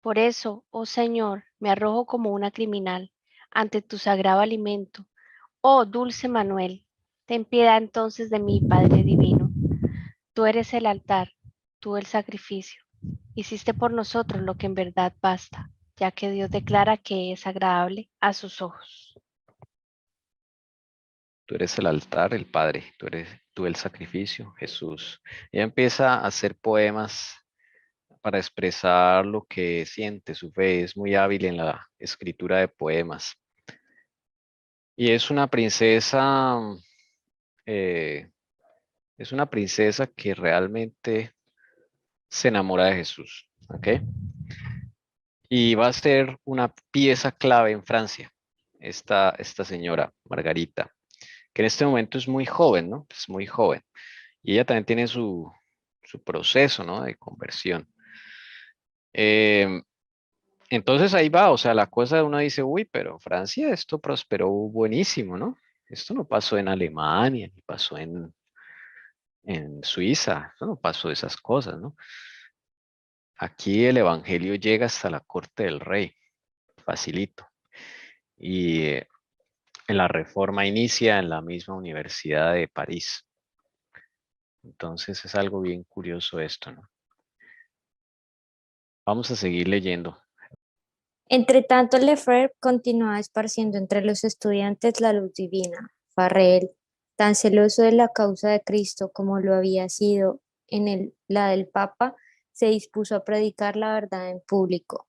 Por eso, oh Señor, me arrojo como una criminal ante tu sagrado alimento. Oh dulce Manuel, ten piedad entonces de mí, Padre divino. Tú eres el altar, tú el sacrificio. Hiciste por nosotros lo que en verdad basta, ya que Dios declara que es agradable a sus ojos. Tú eres el altar, el Padre, tú eres tú el sacrificio, Jesús. Ella empieza a hacer poemas para expresar lo que siente, su fe. Es muy hábil en la escritura de poemas. Y eh, es una princesa que realmente se enamora de Jesús, ¿ok? Y va a ser una pieza clave en Francia, esta señora, Margarita, que en este momento es muy joven, ¿no? Es muy joven. Y ella también tiene su proceso, ¿no? De conversión. Em, entonces ahí va, o sea, la cosa uno dice, uy, pero Francia esto prosperó buenísimo, ¿no? Esto no pasó en Alemania, ni pasó en Suiza, esto no pasó esas cosas, ¿no? Aquí el evangelio llega hasta la corte del rey, facilito. Y en la reforma inicia en la misma Universidad de París. Entonces es algo bien curioso esto, ¿no? Vamos a seguir leyendo. Entre tanto, Lefebvre continuaba esparciendo entre los estudiantes la luz divina. Farrell, tan celoso de la causa de Cristo como lo había sido la del Papa, se dispuso a predicar la verdad en público.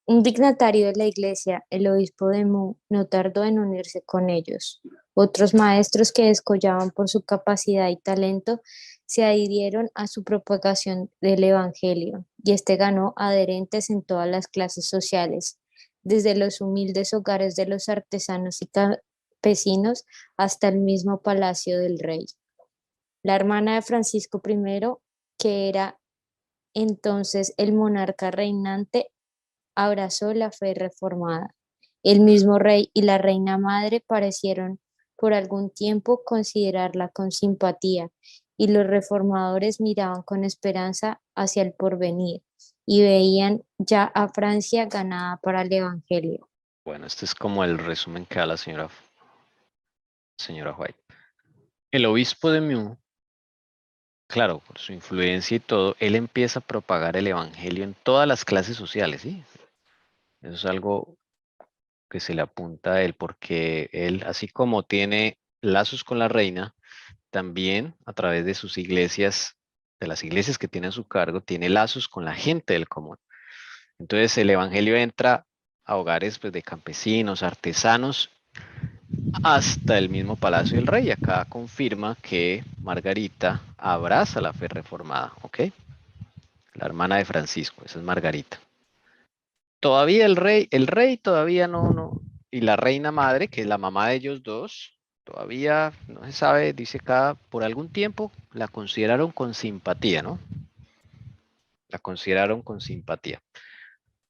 Un dignatario de la iglesia, el obispo de Mu, no tardó en unirse con ellos. Otros maestros que descollaban por su capacidad y talento se adhirieron a su propagación del evangelio, y este ganó adherentes en todas las clases sociales, desde los humildes hogares de los artesanos y campesinos hasta el mismo palacio del rey. La hermana de Francisco I, que era entonces el monarca reinante, abrazó la fe reformada. El mismo rey y la reina madre parecieron por algún tiempo considerarla con simpatía, y los reformadores miraban con esperanza hacia el porvenir y veían ya a Francia ganada para el Evangelio. Bueno, este es como el resumen que da la señora White. El obispo de Meaux, claro, por su influencia y todo, él empieza a propagar el evangelio en todas las clases sociales, ¿sí? Eso es algo que se le apunta a él, porque él, así como tiene lazos con la reina, también a través de sus iglesias, de las iglesias que tiene a su cargo, tiene lazos con la gente del común. Entonces el evangelio entra a hogares pues, de campesinos, artesanos, hasta el mismo Palacio del Rey. Acá confirma que Margarita abraza la fe reformada, ¿ok? La hermana de Francisco, esa es Margarita. Todavía el rey todavía no, y la reina madre, que es la mamá de ellos dos, todavía no se sabe, dice acá, por algún tiempo la consideraron con simpatía, ¿no? La consideraron con simpatía.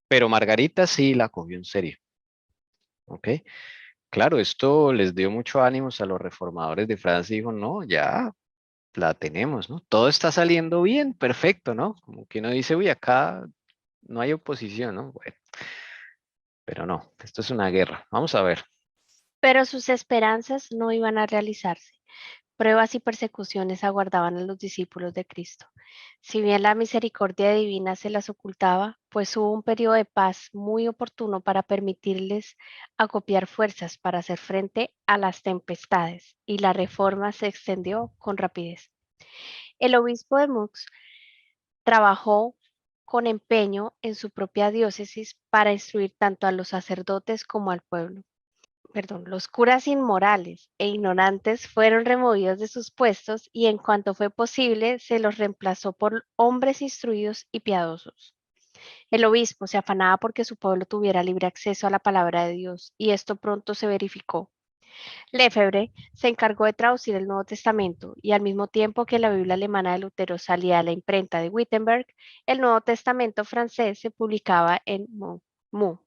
Pero Margarita sí la cogió en serio, ¿ok? Claro, esto les dio mucho ánimos a los reformadores de Francia y dijo, no, ya la tenemos, ¿no? Todo está saliendo bien, perfecto, ¿no? Como que uno dice, uy, acá no hay oposición, ¿no? Bueno, pero no, esto es una guerra. Vamos a ver. Pero sus esperanzas no iban a realizarse. Pruebas y persecuciones aguardaban a los discípulos de Cristo. Si bien la misericordia divina se las ocultaba, pues hubo un periodo de paz muy oportuno para permitirles acopiar fuerzas para hacer frente a las tempestades, y la reforma se extendió con rapidez. El obispo de Mux trabajó con empeño en su propia diócesis para instruir tanto a los sacerdotes como al pueblo. Los curas inmorales e ignorantes fueron removidos de sus puestos, y en cuanto fue posible se los reemplazó por hombres instruidos y piadosos. El obispo se afanaba porque su pueblo tuviera libre acceso a la palabra de Dios, y esto pronto se verificó. Lefebvre se encargó de traducir el Nuevo Testamento, y al mismo tiempo que la Biblia alemana de Lutero salía a la imprenta de Wittenberg, el Nuevo Testamento francés se publicaba en Meaux.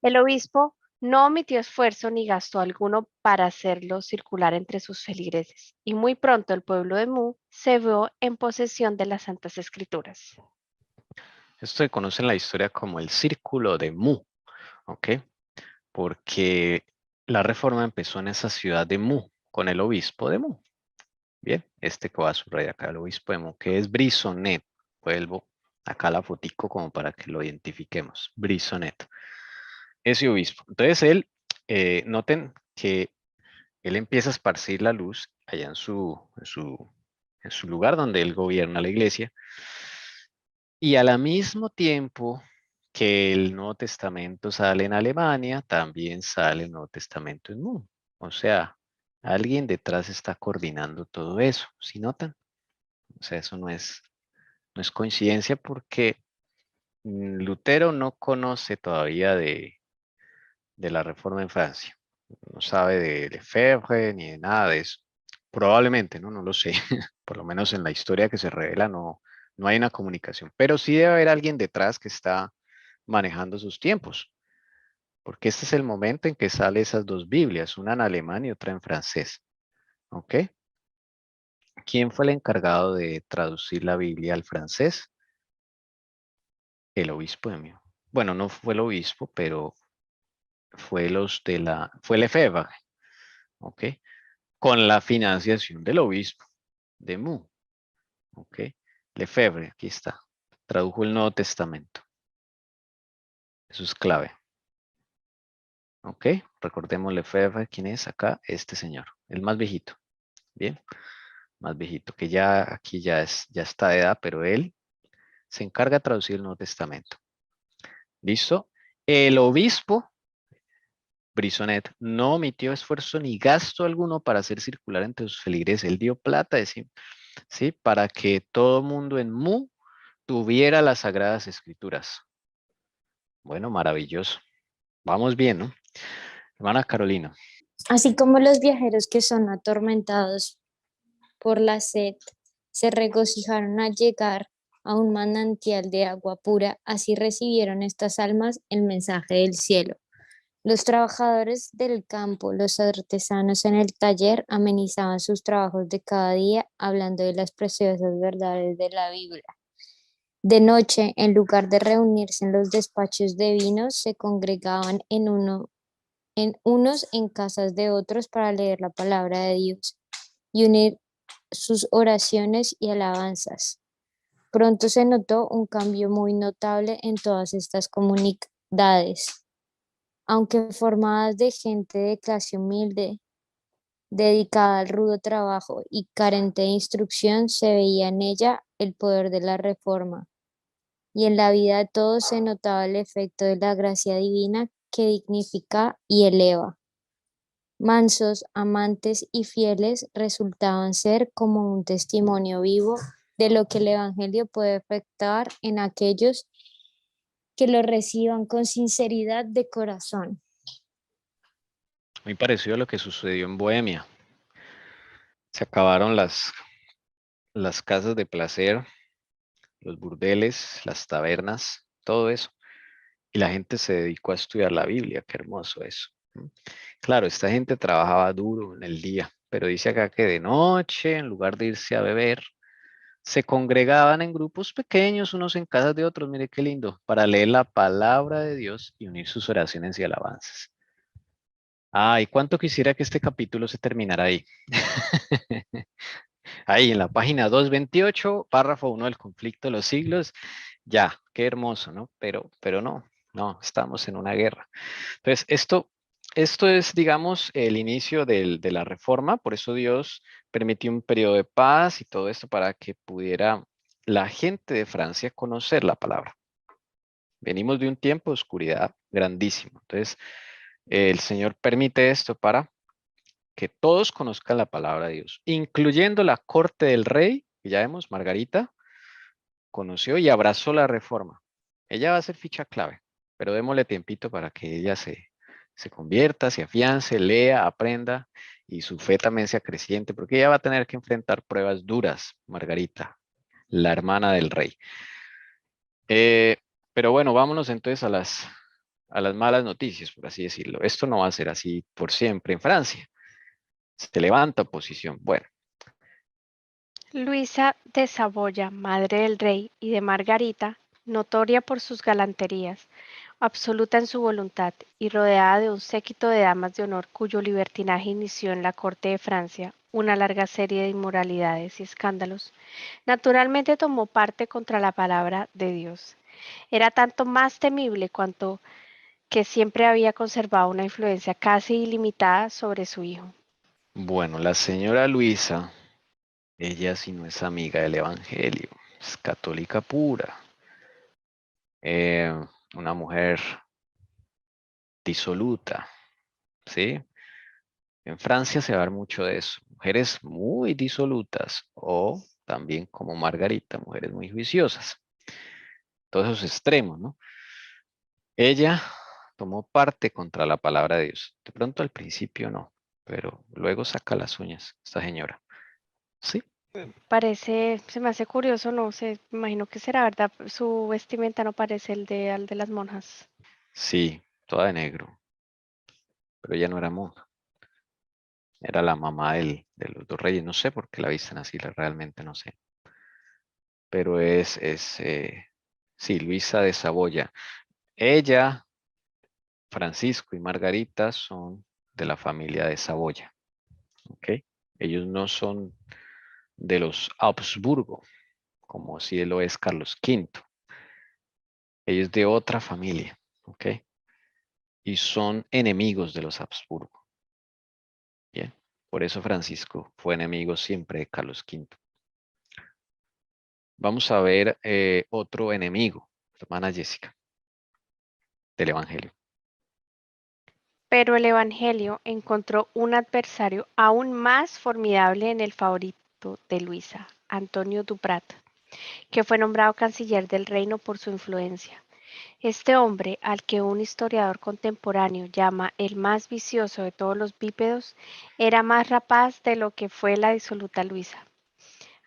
El obispo no omitió esfuerzo ni gasto alguno para hacerlo circular entre sus feligreses, y muy pronto el pueblo de Meaux se vio en posesión de las Santas Escrituras. Esto se conoce en la historia como el Círculo de Meaux, ¿ok? Porque la reforma empezó en esa ciudad de Meaux, con el obispo de Meaux. Bien, este que va a subrayar acá, el obispo de Meaux, que es Briçonnet. Vuelvo acá la fotico como para que lo identifiquemos. Briçonnet. Ese obispo. Entonces él, noten que él empieza a esparcir la luz allá en su lugar donde él gobierna la iglesia. Y al mismo tiempo que el Nuevo Testamento sale en Alemania, también sale el Nuevo Testamento en Meaux. O sea, alguien detrás está coordinando todo eso. ¿Sí notan? O sea, eso no es coincidencia porque Lutero no conoce todavía de la Reforma en Francia. No sabe de Lefebvre ni de nada de eso. Probablemente, no lo sé. Por lo menos en la historia que se revela no hay una comunicación. Pero sí debe haber alguien detrás que está manejando sus tiempos. Porque este es el momento en que salen esas dos Biblias, una en alemán y otra en francés. ¿Ok? ¿Quién fue el encargado de traducir la Biblia al francés? El obispo de Meaux. Bueno, no fue el obispo, pero fue Lefebvre, ¿ok? Con la financiación del obispo de Meaux, ¿ok? Lefebvre, aquí está, tradujo el Nuevo Testamento. Eso es clave, ¿ok? Recordemos Lefebvre, ¿quién es acá? Este señor, el más viejito, ¿bien? Más viejito, que ya aquí ya está de edad, pero él se encarga de traducir el Nuevo Testamento. ¿Listo? El obispo Brisonet no omitió esfuerzo ni gasto alguno para hacer circular entre sus feligreses. Él dio plata, ¿sí? Para que todo mundo en Mu tuviera las Sagradas Escrituras. Bueno, maravilloso. Vamos bien, ¿no? Hermana Carolina. Así como los viajeros que son atormentados por la sed se regocijaron al llegar a un manantial de agua pura, así recibieron estas almas el mensaje del cielo. Los trabajadores del campo, los artesanos en el taller amenizaban sus trabajos de cada día hablando de las preciosas verdades de la Biblia. De noche, en lugar de reunirse en los despachos de vinos, se congregaban en unos en casas de otros para leer la palabra de Dios y unir sus oraciones y alabanzas. Pronto se notó un cambio muy notable en todas estas comunidades, aunque formadas de gente de clase humilde, dedicada al rudo trabajo y carente de instrucción, se veía en ella el poder de la reforma, y en la vida de todos se notaba el efecto de la gracia divina que dignifica y eleva. Mansos, amantes y fieles resultaban ser como un testimonio vivo de lo que el Evangelio puede afectar en aquellos que lo reciban con sinceridad de corazón. Muy parecido a lo que sucedió en Bohemia. Se acabaron las casas de placer, los burdeles, las tabernas, todo eso. Y la gente se dedicó a estudiar la Biblia. Qué hermoso eso. Claro, esta gente trabajaba duro en el día, pero dice acá que de noche, en lugar de irse a beber, se congregaban en grupos pequeños, unos en casas de otros, mire qué lindo, para leer la palabra de Dios y unir sus oraciones y alabanzas. Ay, cuánto quisiera que este capítulo se terminara ahí. Ahí en la página 228, párrafo 1 del conflicto de los siglos. Ya, qué hermoso, ¿no? Pero no, estamos en una guerra. Entonces, esto es, digamos, el inicio de la reforma, por eso Dios permitió un periodo de paz y todo esto para que pudiera la gente de Francia conocer la palabra. Venimos de un tiempo de oscuridad grandísimo. Entonces, el Señor permite esto para que todos conozcan la palabra de Dios, incluyendo la corte del rey, que ya vemos, Margarita, conoció y abrazó la reforma. Ella va a ser ficha clave, pero démosle tiempito para que ella se convierta, se afiance, lea, aprenda y su fe también sea creciente, porque ella va a tener que enfrentar pruebas duras, Margarita, la hermana del rey. Pero bueno, vámonos entonces a las malas noticias, por así decirlo. Esto no va a ser así por siempre en Francia. Se levanta oposición. Bueno, Luisa de Saboya, madre del rey, y de Margarita, notoria por sus galanterías, absoluta en su voluntad y rodeada de un séquito de damas de honor cuyo libertinaje inició en la corte de Francia una larga serie de inmoralidades y escándalos, naturalmente tomó parte contra la palabra de Dios. Era tanto más temible cuanto que siempre había conservado una influencia casi ilimitada sobre su hijo. bueno, la señora Luisa, ella sí no es amiga del Evangelio, es católica pura. Una mujer disoluta, ¿sí? En Francia se va a ver mucho de eso. Mujeres muy disolutas o también como Margarita, mujeres muy juiciosas. Todos esos extremos, ¿no? Ella tomó parte contra la palabra de Dios. De pronto al principio no, pero luego saca las uñas esta señora. Sí, Parece, se me hace curioso, no sé, me imagino que será verdad, su vestimenta no parece al de las monjas. sí, toda de negro. Pero ella no era monja. Era la mamá de los dos reyes. No sé por qué la visten así, realmente no sé. Pero sí, Luisa de Saboya. Ella, Francisco y Margarita son de la familia de Saboya. ¿Ok? Ellos no son de los Habsburgo, como si lo es Carlos V. Ellos de otra familia. ¿Ok? Y son enemigos de los Habsburgo. Bien. Por eso Francisco fue enemigo siempre de Carlos V. Vamos a ver otro enemigo, hermana Jessica. del Evangelio. Pero el Evangelio encontró un adversario aún más formidable en el favorito de Luisa, Antonio Duprat, que fue nombrado canciller del reino por su influencia. Este hombre, al que un historiador contemporáneo llama el más vicioso de todos los bípedos, era más rapaz de lo que fue la disoluta Luisa.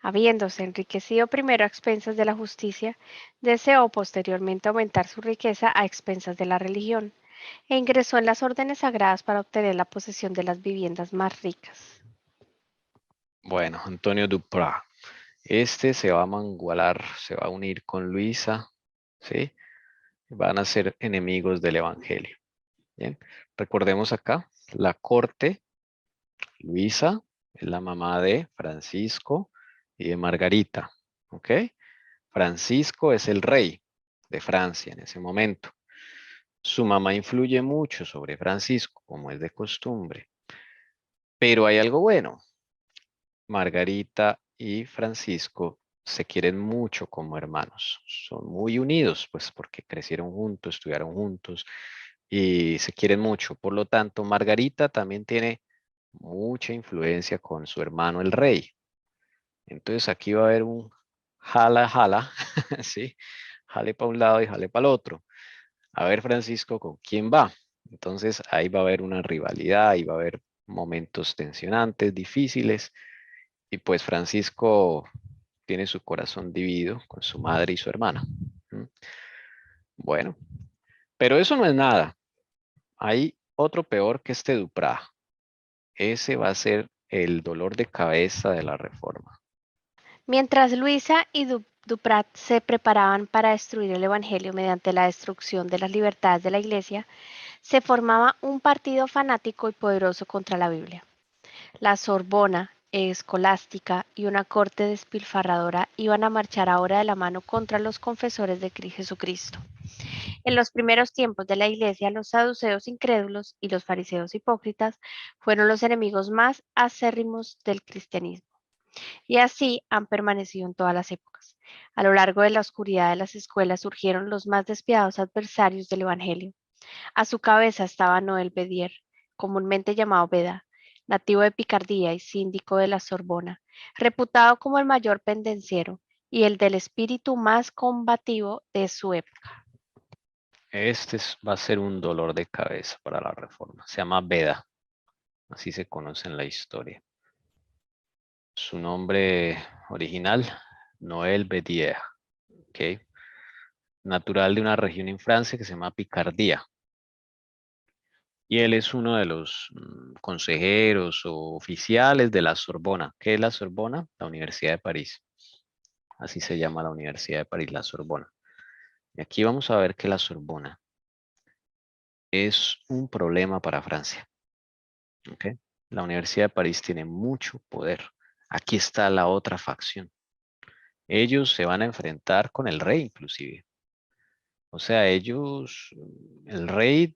Habiéndose enriquecido primero a expensas de la justicia, deseó posteriormente aumentar su riqueza a expensas de la religión, e ingresó en las órdenes sagradas para obtener la posesión de las viviendas más ricas. Bueno, Antonio Duprat. Este se va a mangualar, se va a unir con Luisa, ¿sí? Van a ser enemigos del Evangelio. Bien, recordemos acá, la corte, Luisa es la mamá de Francisco y de Margarita, ¿ok? Francisco es el rey de Francia en ese momento. Su mamá influye mucho sobre Francisco, como es de costumbre. Pero hay algo bueno. Margarita y Francisco se quieren mucho como hermanos. Son muy unidos, pues porque crecieron juntos, estudiaron juntos y se quieren mucho. Por lo tanto, Margarita también tiene mucha influencia con su hermano el rey. Entonces aquí va a haber un jala, jala, ¿sí? Jale para un lado y jale para el otro. A ver, Francisco, ¿con quién va? Entonces ahí va a haber una rivalidad, ahí va a haber momentos tensionantes, difíciles. Y pues Francisco tiene su corazón dividido con su madre y su hermana. ¿Mm? Bueno, pero eso no es nada. Hay otro peor que este Duprat. Ese va a ser el dolor de cabeza de la reforma. Mientras Luisa y Duprat se preparaban para destruir el Evangelio mediante la destrucción de las libertades de la Iglesia, se formaba un partido fanático y poderoso contra la Biblia. La Sorbona, escolástica y una corte despilfarradora iban a marchar ahora de la mano contra los confesores de Jesucristo. En los primeros tiempos de la Iglesia, los saduceos incrédulos y los fariseos hipócritas fueron los enemigos más acérrimos del cristianismo. Y así han permanecido en todas las épocas. A lo largo de la oscuridad de las escuelas surgieron los más despiadados adversarios del Evangelio. A su cabeza estaba Noel Bedier, comúnmente llamado Beda, nativo de Picardía y síndico de la Sorbona, reputado como el mayor pendenciero y el del espíritu más combativo de su época. Va a ser un dolor de cabeza para la reforma. Se llama Beda. Así se conoce en la historia. Su nombre original, Noel Bedier. ¿Ok? Natural de una región en Francia que se llama Picardía. Y él es uno de los consejeros o oficiales de la Sorbona. ¿Qué es la Sorbona? La Universidad de París. Así se llama la Universidad de París, la Sorbona. Y aquí vamos a ver que la Sorbona es un problema para Francia. ¿Okay? La Universidad de París tiene mucho poder. Aquí está la otra facción. Ellos se van a enfrentar con el rey inclusive. O sea, el rey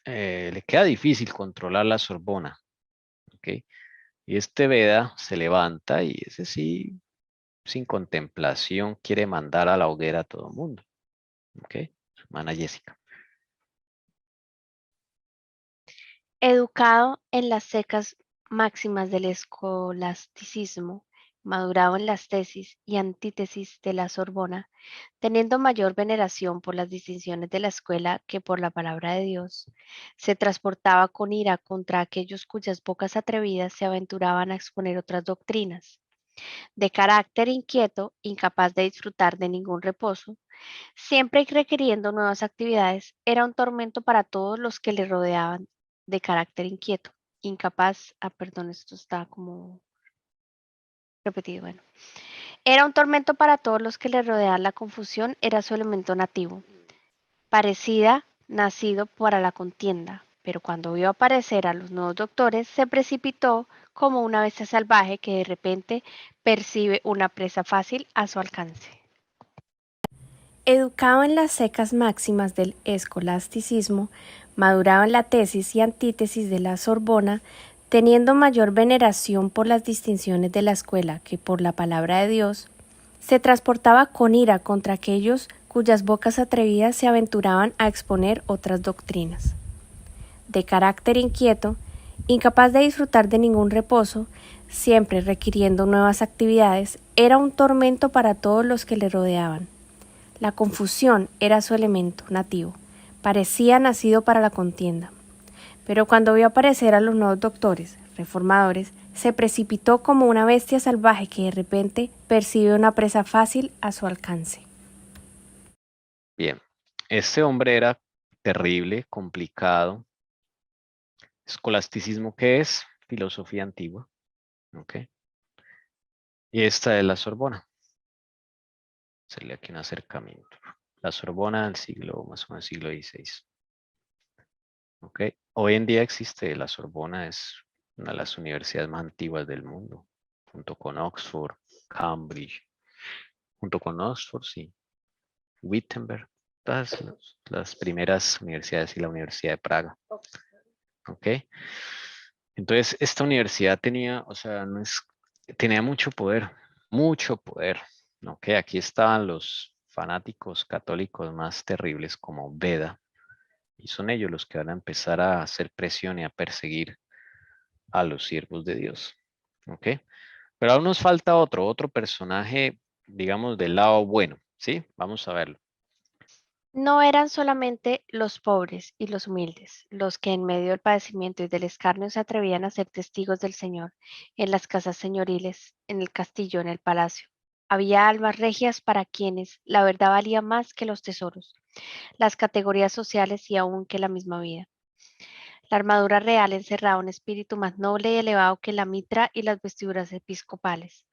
le queda difícil controlar la Sorbona. ¿Okay? Y este Beda se levanta y ese sí, sin contemplación, quiere mandar a la hoguera a todo el mundo. ¿Okay? Su hermana Jessica. Educado en las secas máximas del escolasticismo, madurado en las tesis y antítesis de la Sorbona, teniendo mayor veneración por las distinciones de la escuela que por la palabra de Dios, se transportaba con ira contra aquellos cuyas bocas atrevidas se aventuraban a exponer otras doctrinas. De carácter inquieto, incapaz de disfrutar de ningún reposo, siempre requiriendo nuevas actividades, era un tormento para todos los que le rodeaban. De carácter inquieto, incapaz, perdón, esto está como repetido, bueno. Era un tormento para todos los que le rodeaban, la confusión era su elemento nativo. Parecida, nacido para la contienda, pero cuando vio aparecer a los nuevos doctores, se precipitó como una bestia salvaje que de repente percibe una presa fácil a su alcance. Educado en las secas máximas del escolasticismo, madurado en la tesis y antítesis de la Sorbona, teniendo mayor veneración por las distinciones de la escuela que por la palabra de Dios, se transportaba con ira contra aquellos cuyas bocas atrevidas se aventuraban a exponer otras doctrinas. De carácter inquieto, incapaz de disfrutar de ningún reposo, siempre requiriendo nuevas actividades, era un tormento para todos los que le rodeaban. La confusión era su elemento nativo, parecía nacido para la contienda. Pero cuando vio aparecer a los nuevos doctores, reformadores, se precipitó como una bestia salvaje que de repente percibe una presa fácil a su alcance. Bien, este hombre era terrible, complicado. Escolasticismo, ¿qué es? Filosofía antigua. ¿Ok? Y esta es la Sorbona. Hacerle aquí un acercamiento. La Sorbona del siglo, más o menos siglo XVI. ¿Ok? Hoy en día existe la Sorbona, es una de las universidades más antiguas del mundo, junto con Oxford, Cambridge, junto con Oxford, sí, Wittenberg, todas las primeras universidades y la Universidad de Praga. ¿Ok? Entonces, esta universidad tenía, o sea, tenía mucho poder, ¿ok? Aquí estaban los fanáticos católicos más terribles como Beda, y son ellos los que van a empezar a hacer presión y a perseguir a los siervos de Dios, ¿ok? Pero aún nos falta otro personaje, digamos, del lado bueno, ¿sí? Vamos a verlo. No eran solamente los pobres y los humildes los que en medio del padecimiento y del escarnio se atrevían a ser testigos del Señor en las casas señoriles, en el castillo, en el palacio. Había almas regias para quienes la verdad valía más que los tesoros, las categorías sociales y aún que la misma vida. La armadura real encerraba un espíritu más noble y elevado que la mitra y las vestiduras episcopales.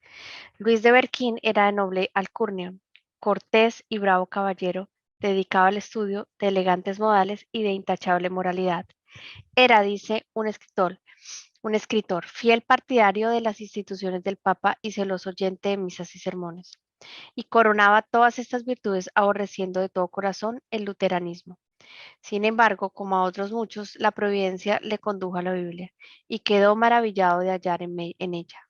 Luis de Berquín era de noble alcurnia, cortés y bravo caballero, dedicado al estudio, de elegantes modales y de intachable moralidad. Era, dice, un escritor fiel partidario de las instituciones del Papa y celoso oyente de misas y sermones. Y coronaba todas estas virtudes aborreciendo de todo corazón el luteranismo. Sin embargo, como a otros muchos, la providencia le condujo a la Biblia y quedó maravillado de hallar en ella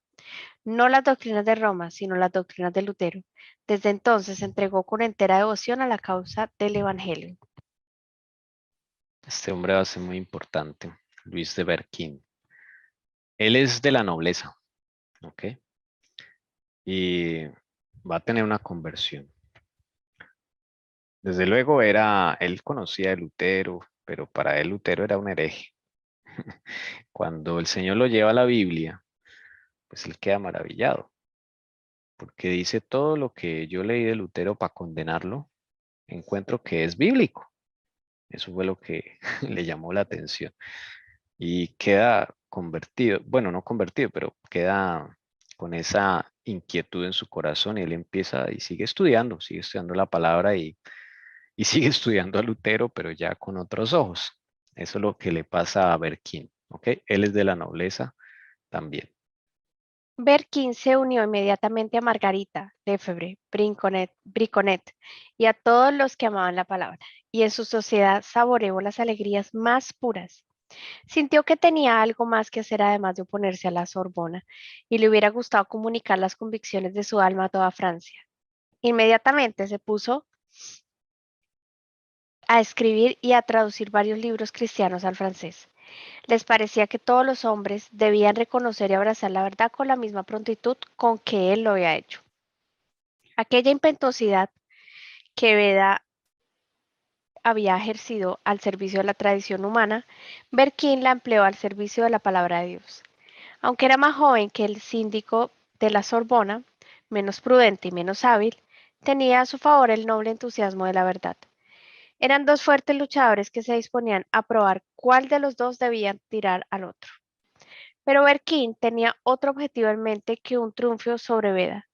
no las doctrinas de Roma, sino las doctrinas de Lutero. Desde entonces se entregó con entera devoción a la causa del Evangelio. Este hombre va a ser muy importante, Luis de Berquín. Él es de la nobleza, ¿ok? Y va a tener una conversión. Desde luego él conocía a Lutero, pero para él Lutero era un hereje. Cuando el Señor lo lleva a la Biblia, pues él queda maravillado, porque dice todo lo que yo leí de Lutero para condenarlo, encuentro que es bíblico. Eso fue lo que le llamó la atención. Y queda convertido, bueno, no convertido, pero queda con esa inquietud en su corazón y él empieza y sigue estudiando la palabra y sigue estudiando a Lutero, pero ya con otros ojos. Eso es lo que le pasa a Berquín, ¿ok? Él es de la nobleza también. Berquín se unió inmediatamente a Margarita, Lefebvre, Briconet y a todos los que amaban la palabra, y en su sociedad saboreó las alegrías más puras. Sintió que tenía algo más que hacer además de oponerse a la Sorbona, y le hubiera gustado comunicar las convicciones de su alma a toda Francia. Inmediatamente se puso a escribir y a traducir varios libros cristianos al francés. Les parecía que todos los hombres debían reconocer y abrazar la verdad con la misma prontitud con que él lo había hecho. Aquella impetuosidad que Beda había ejercido al servicio de la tradición humana, Berquín la empleó al servicio de la palabra de Dios. Aunque era más joven que el síndico de la Sorbona, menos prudente y menos hábil, tenía a su favor el noble entusiasmo de la verdad. Eran dos fuertes luchadores que se disponían a probar cuál de los dos debían tirar al otro. Pero Berquín tenía otro objetivo en mente que un triunfo sobre Beda.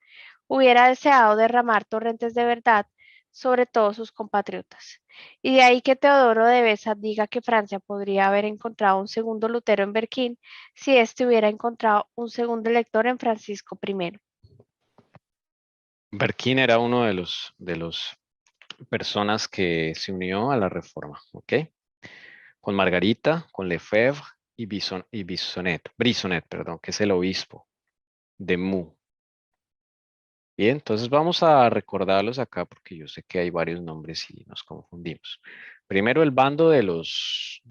Hubiera deseado derramar torrentes de verdad sobre todos sus compatriotas. Y de ahí que Teodoro de Beza diga que Francia podría haber encontrado un segundo Lutero en Berquín si éste hubiera encontrado un segundo lector en Francisco I. Berquín era uno de los personas que se unió a la Reforma, ¿ok? Con Margarita, con Lefebvre y Brisonet, perdón, que es el obispo de Meaux. Bien, entonces vamos a recordarlos acá porque yo sé que hay varios nombres y nos confundimos. Primero el bando de los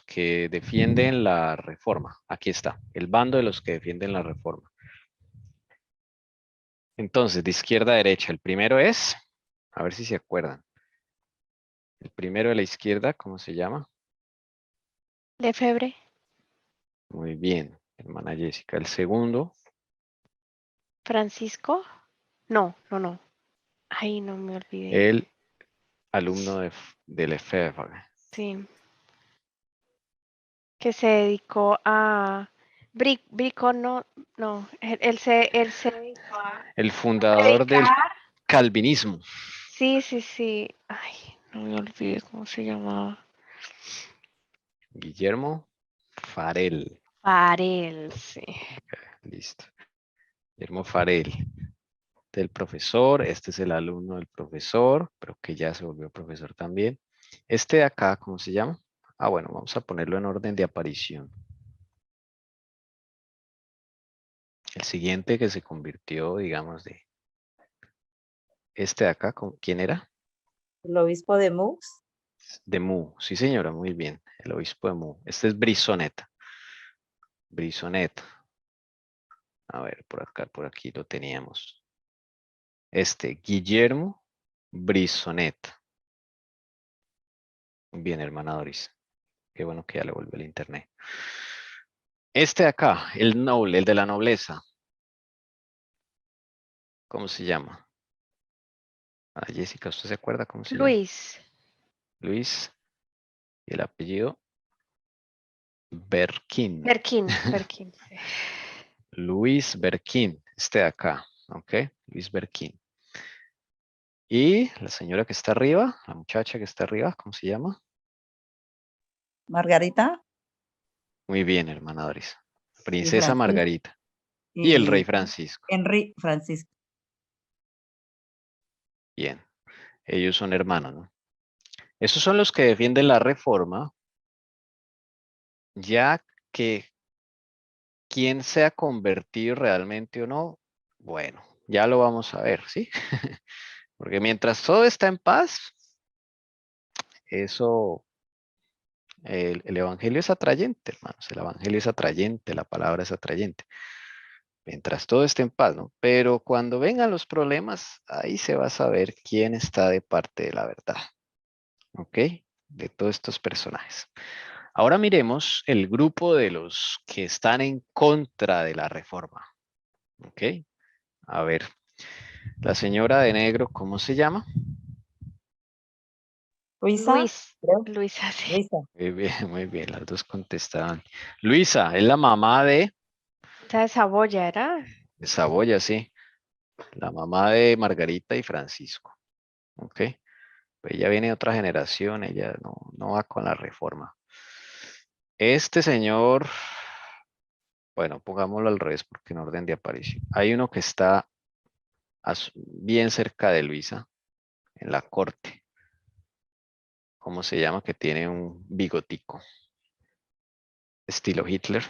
que defienden la reforma. Aquí está, el bando de los que defienden la reforma. Entonces, de izquierda a derecha, el primero es, a ver si se acuerdan. El primero de la izquierda, ¿cómo se llama? Lefebvre. Muy bien, hermana Jessica. El segundo, Francisco. No, no, no. Ay, no me olvidé. el alumno de Lefebvre. Sí. Que se dedicó a Brico, no, no, él se dedicó a El fundador del predicar. calvinismo. Sí, sí, sí. Ay, no me olvidé cómo se llamaba. Guillermo Farel. Farel, sí. Listo. Guillermo Farel. Del profesor. Este es el alumno del profesor, pero que ya se volvió profesor también. Este de acá, ¿cómo se llama? Ah, bueno, vamos a ponerlo en orden de aparición. El siguiente que se convirtió, digamos, de este de acá, ¿quién era? El obispo de Mux. De Mu. Sí, señora, muy bien. El obispo de Mu. Este es Brisonet. Brisonet. A ver, por acá, por aquí lo teníamos. Este, Guillermo Brisonet. Bien, hermana Doris. Qué bueno que ya le vuelve el internet. Este de acá, el noble, el de la nobleza. ¿Cómo se llama? Ah, Jessica, ¿usted se acuerda cómo se llama? Luis. Luis. Y el apellido Berquín. Berquín, Berquín, sí. Luis Berquín. Este de acá. ¿Ok? Luis Berquín. Y la señora que está arriba, la muchacha que está arriba, ¿cómo se llama? Margarita. Muy bien, hermana Doris. y Princesa Francisco, Margarita. Y el rey Francisco. Henry Francisco. Bien. Ellos son hermanos, ¿no? Esos son los que defienden la reforma, ya que quién se ha convertido realmente o no, bueno, ya lo vamos a ver, ¿sí? Porque mientras todo está en paz, eso, el evangelio es atrayente, hermanos. El evangelio es atrayente, la palabra es atrayente. Mientras todo esté en paz, ¿no? Pero cuando vengan los problemas, ahí se va a saber quién está de parte de la verdad. ¿Ok? De todos estos personajes. Ahora miremos el grupo de los que están en contra de la reforma. ¿Ok? A ver, la señora de negro, ¿cómo se llama? Luisa. Luis. Creo. Luisa, sí. Luisa. Muy bien, las dos contestaban. Luisa, es la mamá de Esa de Saboya, ¿era? Saboya, sí. La mamá de Margarita y Francisco. ¿Ok? Pues ella viene de otra generación, ella no va con la reforma. Este señor, bueno, pongámoslo al revés porque en orden de aparición. Hay uno que está bien cerca de Luisa, en la corte. ¿Cómo se llama? Que tiene un bigotico. Estilo Hitler.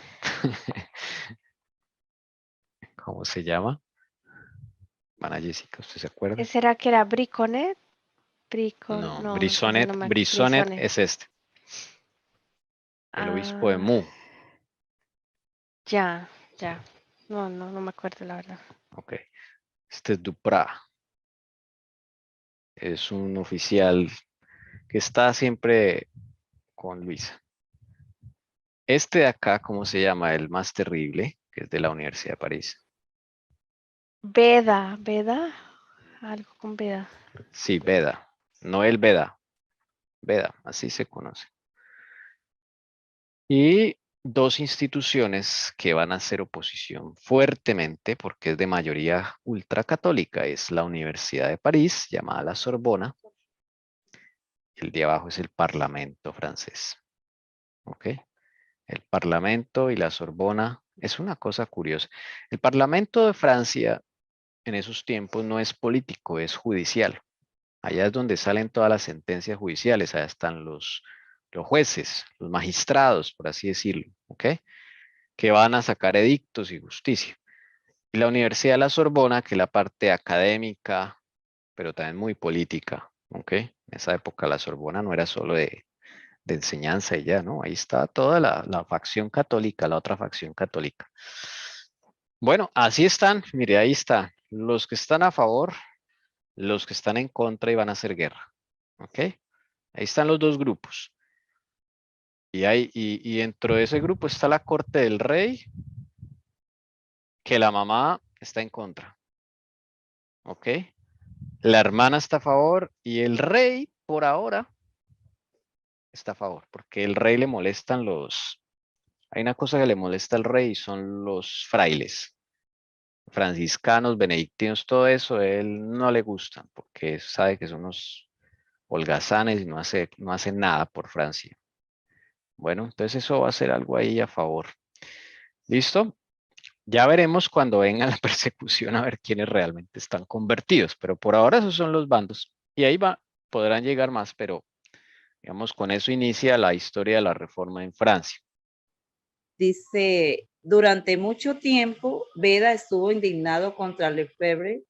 ¿Cómo se llama? Mana Jessica, ¿usted se acuerda? ¿Ese era que era Briconet? No, No, entonces Brisonet, no me Brisonet es este, el obispo de Ah, Mu. ya, ya. No me acuerdo la verdad. Ok. Este es Duprat. Es un oficial que está siempre con Luisa. Este de acá, ¿cómo se llama? El más terrible, que es de la Universidad de París. Veda, algo con Veda. Sí, Beda. No el Beda. Beda, así se conoce. Y dos instituciones que van a hacer oposición fuertemente, porque es de mayoría ultracatólica, es la Universidad de París, llamada la Sorbona. El de abajo es el Parlamento francés. ¿Ok? El Parlamento y la Sorbona es una cosa curiosa. El Parlamento de Francia en esos tiempos no es político, es judicial. Allá es donde salen todas las sentencias judiciales, allá están los jueces, los magistrados, por así decirlo, ¿ok? Que van a sacar edictos y justicia. Y la Universidad de la Sorbona, que es la parte académica, pero también muy política, ¿ok? En esa época la Sorbona no era solo de enseñanza y ya, ¿no? Ahí está toda la facción católica, la otra facción católica. Bueno, así están, mire, ahí está. Los que están a favor, los que están en contra y van a hacer guerra, ¿ok? Ahí están los dos grupos. Y dentro de ese grupo está la corte del rey, que la mamá está en contra, ¿ok? La hermana está a favor y el rey, por ahora, está a favor, porque el rey le molestan hay una cosa que le molesta al rey, son los frailes, franciscanos, benedictinos, todo eso, a él no le gustan, porque sabe que son unos holgazanes y no hacen nada por Francia. Bueno, entonces eso va a ser algo ahí a favor. ¿Listo? Ya veremos cuando venga la persecución a ver quiénes realmente están convertidos, pero por ahora esos son los bandos. Y ahí podrán llegar más, pero digamos con eso inicia la historia de la reforma en Francia. Dice, durante mucho tiempo, Beda estuvo indignado contra Lefebvre.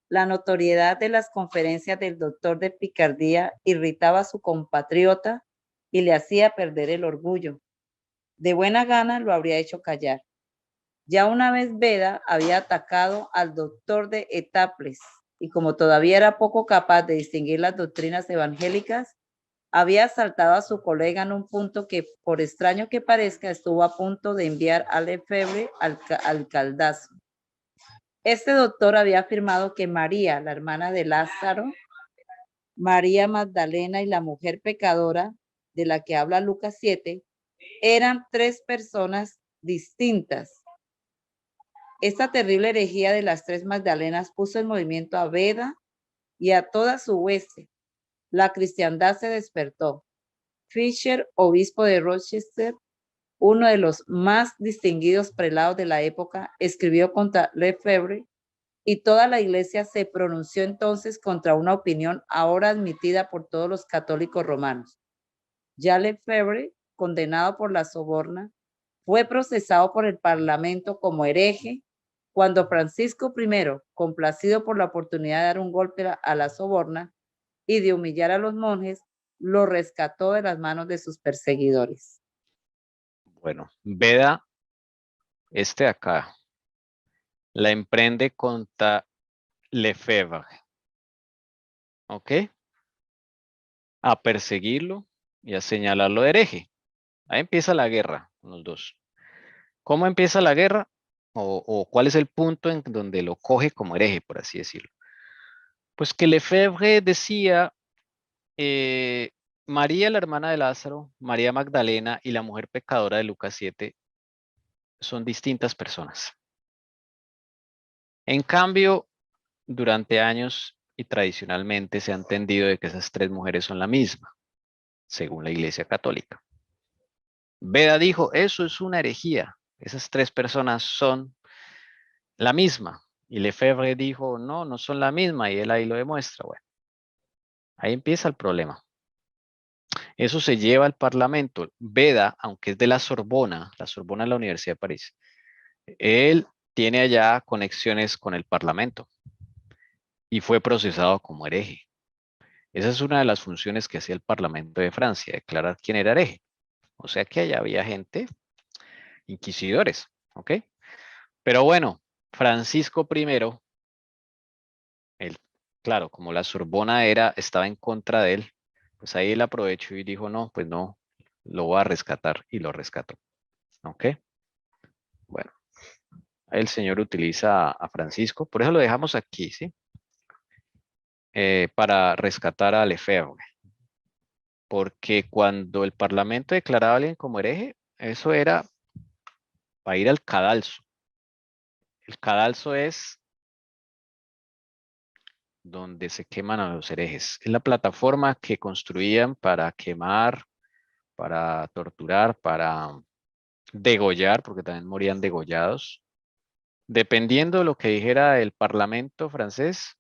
La notoriedad de las conferencias del doctor de Picardía irritaba a su compatriota y le hacía perder el orgullo. De buena gana lo habría hecho callar. Ya una vez Beda había atacado al doctor de Etaples y como todavía era poco capaz de distinguir las doctrinas evangélicas, había asaltado a su colega en un punto que, por extraño que parezca, estuvo a punto de enviar a Lefebvre al caldazo. Este doctor había afirmado que María, la hermana de Lázaro, María Magdalena y la mujer pecadora, de la que habla Lucas 7, eran tres personas distintas. Esta terrible herejía de las tres Magdalenas puso en movimiento a Beda y a toda su hueste. La cristiandad se despertó. Fisher, obispo de Rochester, uno de los más distinguidos prelados de la época, escribió contra Lefebvre y toda la iglesia se pronunció entonces contra una opinión ahora admitida por todos los católicos romanos. Ya Lefebvre, condenado por la soborna, fue procesado por el Parlamento como hereje cuando Francisco I, complacido por la oportunidad de dar un golpe a la soborna y de humillar a los monjes, lo rescató de las manos de sus perseguidores. Bueno, Beda, de acá, la emprende contra Lefebvre, ¿ok? A perseguirlo y a señalarlo de hereje. Ahí empieza la guerra con los dos. ¿Cómo empieza la guerra? O cuál es el punto en donde lo coge como hereje, por así decirlo. Pues que Lefebvre decía, María, la hermana de Lázaro, María Magdalena y la mujer pecadora de Lucas 7 son distintas personas. En cambio, durante años y tradicionalmente se ha entendido de que esas tres mujeres son la misma, según la Iglesia Católica. Beda dijo, eso es una herejía, esas tres personas son la misma. Y Lefebvre dijo, no, no son la misma, y él ahí lo demuestra. Bueno, ahí empieza el problema. Eso se lleva al Parlamento. Beda, aunque es de la Sorbona es la Universidad de París, él tiene allá conexiones con el Parlamento y fue procesado como hereje. Esa es una de las funciones que hacía el Parlamento de Francia, declarar quién era hereje. O sea que allá había gente, inquisidores, ¿ok? Pero bueno, Francisco I, claro, como la Sorbona estaba en contra de él, pues ahí él aprovechó y dijo, no, pues no, lo voy a rescatar y lo rescató, ¿ok? Bueno, el señor utiliza a Francisco, por eso lo dejamos aquí, ¿sí? Para rescatar a Lefebvre. Porque cuando el Parlamento declaraba a alguien como hereje, eso era para ir al cadalso. El cadalso es donde se queman a los herejes. Es la plataforma que construían para quemar, para torturar, para degollar, porque también morían degollados. Dependiendo de lo que dijera el Parlamento francés,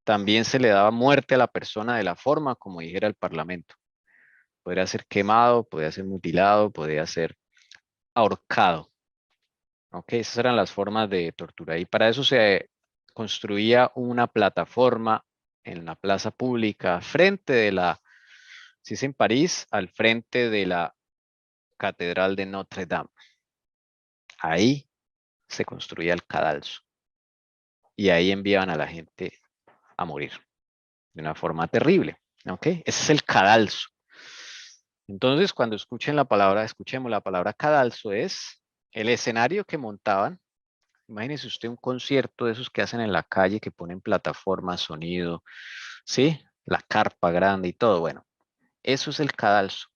también se le daba muerte a la persona de la forma como dijera el Parlamento. Podría ser quemado, podría ser mutilado, podría ser ahorcado. Ok, esas eran las formas de tortura. Y para eso se construía una plataforma en la plaza pública, frente de la, si es en París, al frente de la Catedral de Notre Dame. Ahí se construía el cadalso. Y ahí enviaban a la gente a morir de una forma terrible. ¿Ok? Ese es el cadalso. Entonces, cuando escuchemos la palabra cadalso, es el escenario que montaban. Imagínese usted un concierto de esos que hacen en la calle, que ponen plataforma, sonido, ¿sí? La carpa grande y todo. Bueno, eso es el cadalso.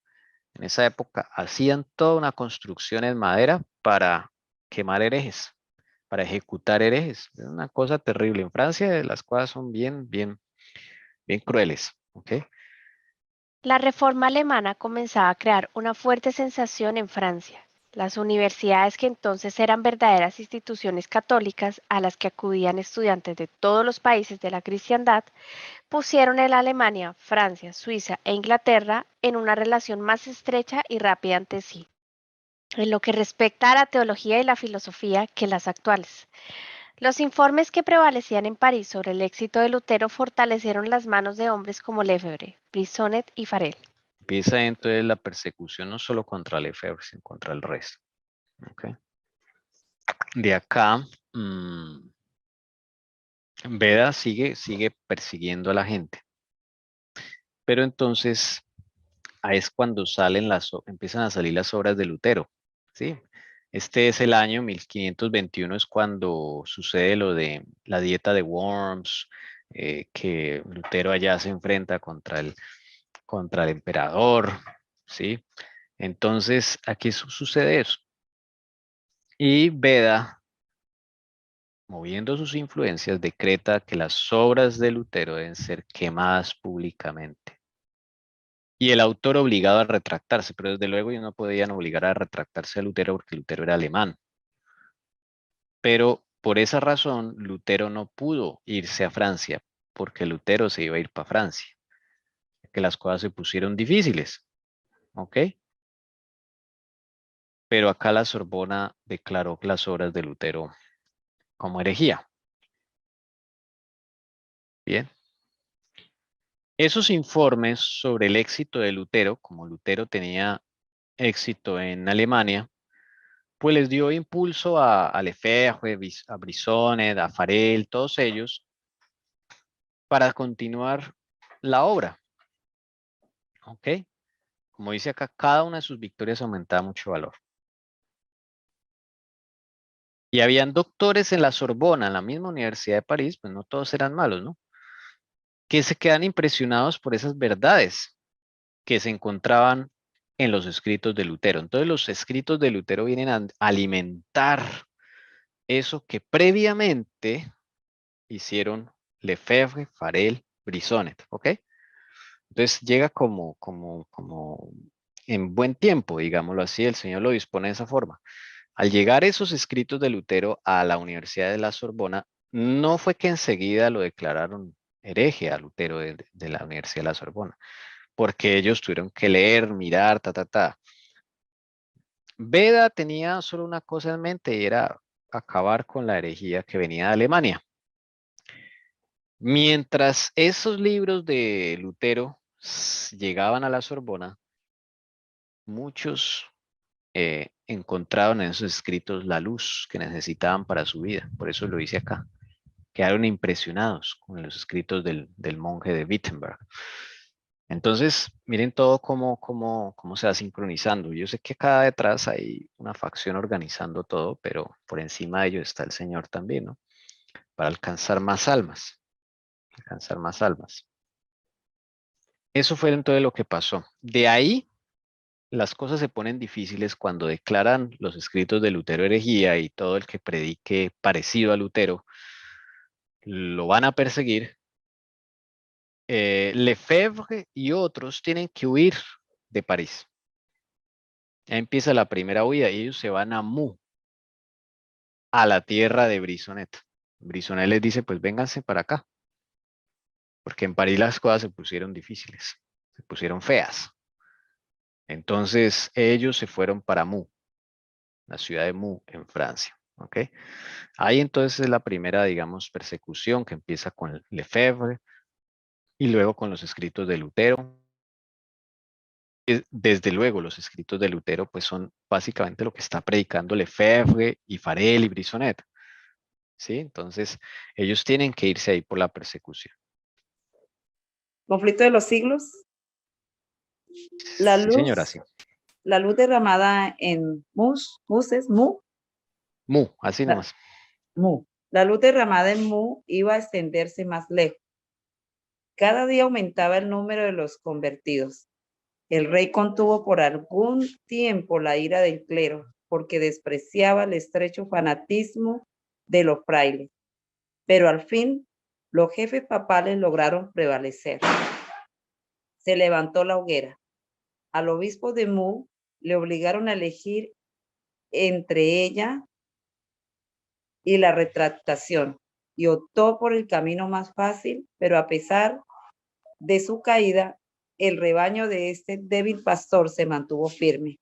En esa época hacían toda una construcción en madera para quemar herejes, para ejecutar herejes. Es una cosa terrible. En Francia las cosas son bien crueles. ¿Ok? La reforma alemana comenzaba a crear una fuerte sensación en Francia. Las universidades, que entonces eran verdaderas instituciones católicas a las que acudían estudiantes de todos los países de la cristiandad, pusieron en Alemania, Francia, Suiza e Inglaterra en una relación más estrecha y rápida entre sí, en lo que respecta a la teología y la filosofía, que las actuales. Los informes que prevalecían en París sobre el éxito de Lutero fortalecieron las manos de hombres como Lefebvre, Briçonnet y Farel. Empieza entonces la persecución no solo contra Lefebvre, sino contra el resto. ¿Ok? De acá, Beda sigue persiguiendo a la gente. Pero entonces ahí es cuando empiezan a salir las obras de Lutero. ¿Sí? Este es el año 1521, es cuando sucede lo de la dieta de Worms, que Lutero allá se enfrenta contra el emperador. ¿Sí? Entonces aquí sucede eso. Y Beda, moviendo sus influencias, decreta que las obras de Lutero deben ser quemadas públicamente. Y el autor obligado a retractarse, pero desde luego ellos no podían obligar a retractarse a Lutero porque Lutero era alemán. Pero por esa razón, Lutero no pudo irse a Francia, porque Lutero se iba a ir para Francia, que las cosas se pusieron difíciles. ¿Ok? Pero acá la Sorbona declaró las obras de Lutero como herejía. Bien. Esos informes sobre el éxito de Lutero, como Lutero tenía éxito en Alemania, pues les dio impulso a Lefebvre, a Briçonnet, a Farel, todos ellos, para continuar la obra. ¿Ok? Como dice acá, cada una de sus victorias aumentaba mucho valor. Y habían doctores en la Sorbona, en la misma Universidad de París, pues no todos eran malos, ¿no? Que se quedan impresionados por esas verdades que se encontraban en los escritos de Lutero. Entonces los escritos de Lutero vienen a alimentar eso que previamente hicieron Lefebvre, Farel, Briçonnet, ¿ok? Entonces llega como en buen tiempo, digámoslo así, el Señor lo dispone de esa forma. Al llegar esos escritos de Lutero a la Universidad de la Sorbona, no fue que enseguida lo declararon hereje a Lutero de la Universidad de la Sorbona, porque ellos tuvieron que leer, mirar, Beda tenía solo una cosa en mente y era acabar con la herejía que venía de Alemania. Mientras esos libros de Lutero llegaban a la Sorbona, muchos encontraron en esos escritos la luz que necesitaban para su vida. Por eso lo dice acá. Quedaron impresionados con los escritos del monje de Wittenberg. Entonces, miren todo cómo se va sincronizando. Yo sé que acá detrás hay una facción organizando todo, pero por encima de ello está el Señor también, ¿no? Para alcanzar más almas. Alcanzar más almas. Eso fue entonces lo que pasó. De ahí, las cosas se ponen difíciles cuando declaran los escritos de Lutero herejía y todo el que predique parecido a Lutero lo van a perseguir. Lefebvre y otros tienen que huir de París. Ya empieza la primera huida y ellos se van a Mou, a la tierra de Briçonnet. Briçonnet les dice, pues vénganse para acá, porque en París las cosas se pusieron difíciles, se pusieron feas. Entonces ellos se fueron para Mou, la ciudad de Mou en Francia. ¿Ok? Ahí entonces es la primera, digamos, persecución que empieza con Lefebvre y luego con los escritos de Lutero. Desde luego, los escritos de Lutero pues son básicamente lo que está predicando Lefebvre y Farel y Briçonet. ¿Sí? Entonces, ellos tienen que irse ahí por la persecución. Conflicto de los siglos. La Sí, luz, señora, sí. la luz derramada en Mu, Así la, nomás. Mu. La luz derramada en Mu iba a extenderse más lejos. Cada día aumentaba el número de los convertidos. El rey contuvo por algún tiempo la ira del clero, porque despreciaba el estrecho fanatismo de los frailes. Pero al fin, los jefes papales lograron prevalecer. Se levantó la hoguera. Al obispo de Mu le obligaron a elegir entre ella y la retractación, y optó por el camino más fácil, pero a pesar de su caída, el rebaño de este débil pastor se mantuvo firme.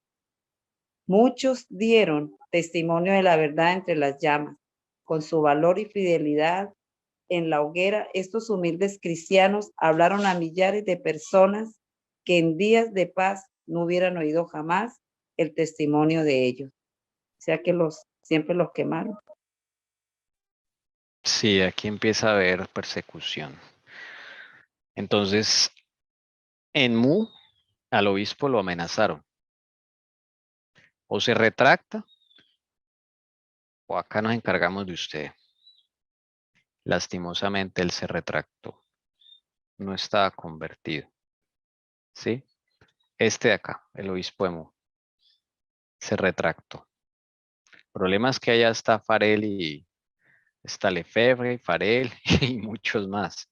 Muchos dieron testimonio de la verdad entre las llamas. Con su valor y fidelidad en la hoguera, estos humildes cristianos hablaron a millares de personas que en días de paz no hubieran oído jamás el testimonio de ellos. O sea que siempre los quemaron. Sí, aquí empieza a haber persecución. Entonces, en Mu, al obispo lo amenazaron. O se retracta, o acá nos encargamos de usted. Lastimosamente, él se retractó. No estaba convertido. ¿Sí? Este de acá, el obispo de Mu, se retractó. El problema es que allá está Farel y está Lefebvre, Farel y muchos más.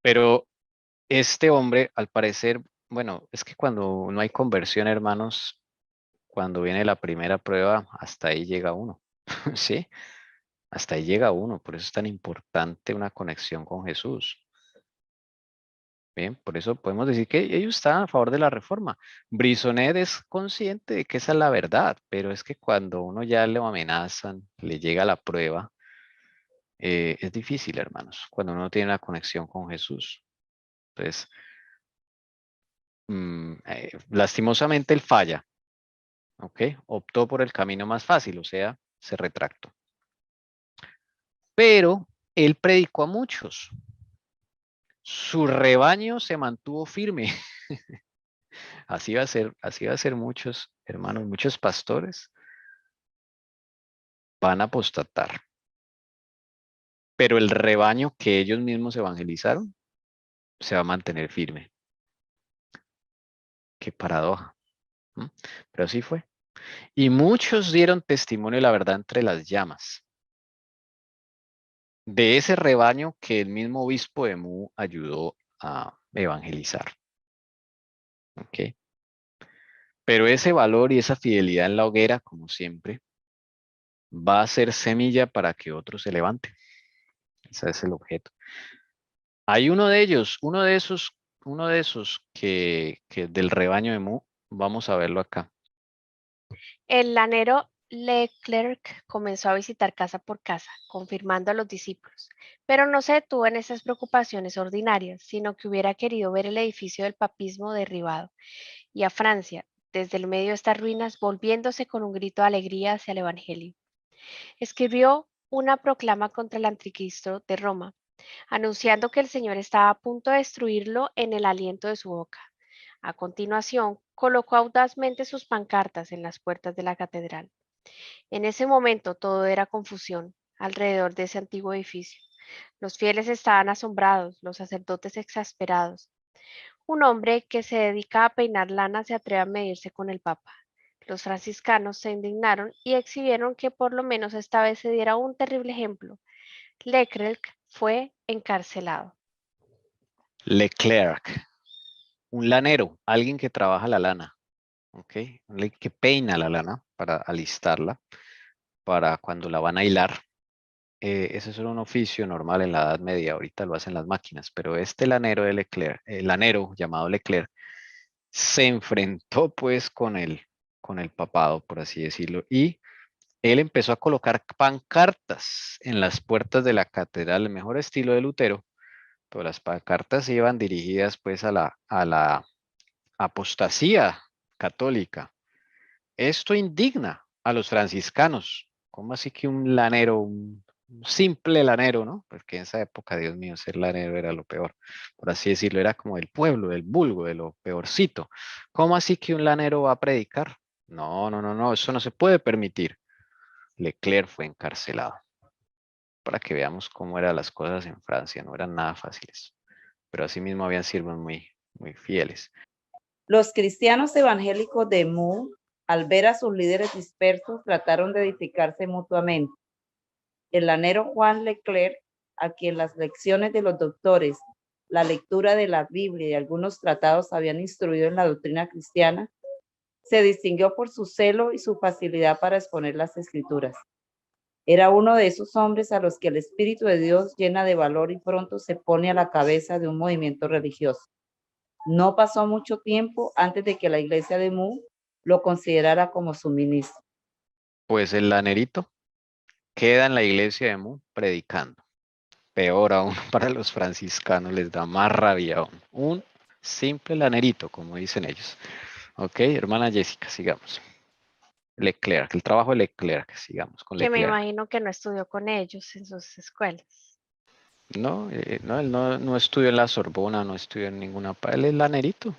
Pero este hombre, al parecer, bueno, es que cuando no hay conversión, hermanos, cuando viene la primera prueba, hasta ahí llega uno. ¿Sí? Hasta ahí llega uno. Por eso es tan importante una conexión con Jesús. Bien, por eso podemos decir que ellos estaban a favor de la reforma. Briçonet es consciente de que esa es la verdad, pero es que cuando uno ya le amenazan, le llega la prueba, es difícil, hermanos, cuando uno tiene una conexión con Jesús. Entonces, lastimosamente él falla, ¿ok? Optó por el camino más fácil, o sea, se retractó. Pero él predicó a muchos. Su rebaño se mantuvo firme. Así va a ser muchos hermanos, muchos pastores van a apostatar. Pero el rebaño que ellos mismos evangelizaron se va a mantener firme. Qué paradoja. Pero así fue. Y muchos dieron testimonio de la verdad entre las llamas. De ese rebaño que el mismo obispo de Mu ayudó a evangelizar. ¿Ok? Pero ese valor y esa fidelidad en la hoguera, como siempre, va a ser semilla para que otros se levanten. Ese es el objeto. Hay uno de ellos, uno de esos que del rebaño de Mu, vamos a verlo acá. El lanero Leclerc comenzó a visitar casa por casa, confirmando a los discípulos, pero no se detuvo en esas preocupaciones ordinarias, sino que hubiera querido ver el edificio del papismo derribado, y a Francia, desde el medio de estas ruinas, volviéndose con un grito de alegría hacia el Evangelio. Escribió una proclama contra el anticristo de Roma, anunciando que el Señor estaba a punto de destruirlo en el aliento de su boca. A continuación, colocó audazmente sus pancartas en las puertas de la catedral. En ese momento todo era confusión alrededor de ese antiguo edificio. Los fieles estaban asombrados, los sacerdotes exasperados. Un hombre que se dedica a peinar lana se atreve a medirse con el Papa. Los franciscanos se indignaron y exhibieron que por lo menos esta vez se diera un terrible ejemplo. Leclerc fue encarcelado. Leclerc, un lanero, alguien que trabaja la lana, ¿ok? Alguien que peina la lana para alistarla, para cuando la van a hilar. Ese es un oficio normal en la Edad Media, ahorita lo hacen las máquinas, pero este lanero de Leclerc, el lanero llamado Leclerc, se enfrentó pues con el papado, por así decirlo, y Él empezó a colocar pancartas en las puertas de la catedral, el mejor estilo de Lutero, pero las pancartas iban dirigidas pues a la apostasía católica. Esto indigna a los franciscanos. ¿Cómo así que un lanero, un simple lanero, ¿no? Porque en esa época, Dios mío, ser lanero era lo peor. Por así decirlo, era como del pueblo, del vulgo, de lo peorcito. ¿Cómo así que un lanero va a predicar? No, no, no, no, eso no se puede permitir. Leclerc fue encarcelado. Para que veamos cómo eran las cosas en Francia, no eran nada fáciles. Pero asimismo habían siervos muy, muy fieles. Los cristianos evangélicos de Meaux, al ver a sus líderes dispersos, trataron de edificarse mutuamente. El lanero Juan Leclerc, a quien las lecciones de los doctores, la lectura de la Biblia y algunos tratados habían instruido en la doctrina cristiana, se distinguió por su celo y su facilidad para exponer las escrituras. Era uno de esos hombres a los que el Espíritu de Dios llena de valor y pronto se pone a la cabeza de un movimiento religioso. No pasó mucho tiempo antes de que la iglesia de Meaux lo considerara como su ministro. Pues el lanerito queda en la iglesia de Meaux predicando. Peor aún para los franciscanos, les da más rabia aún. Un simple lanerito, como dicen ellos. Ok, hermana Jessica, sigamos. Leclerc, el trabajo de Leclerc, sigamos con Que me Leclerc. imagino que no estudió con ellos en sus escuelas. No, no, él no estudió en la Sorbona, no estudió en ninguna parte, él es lanerito,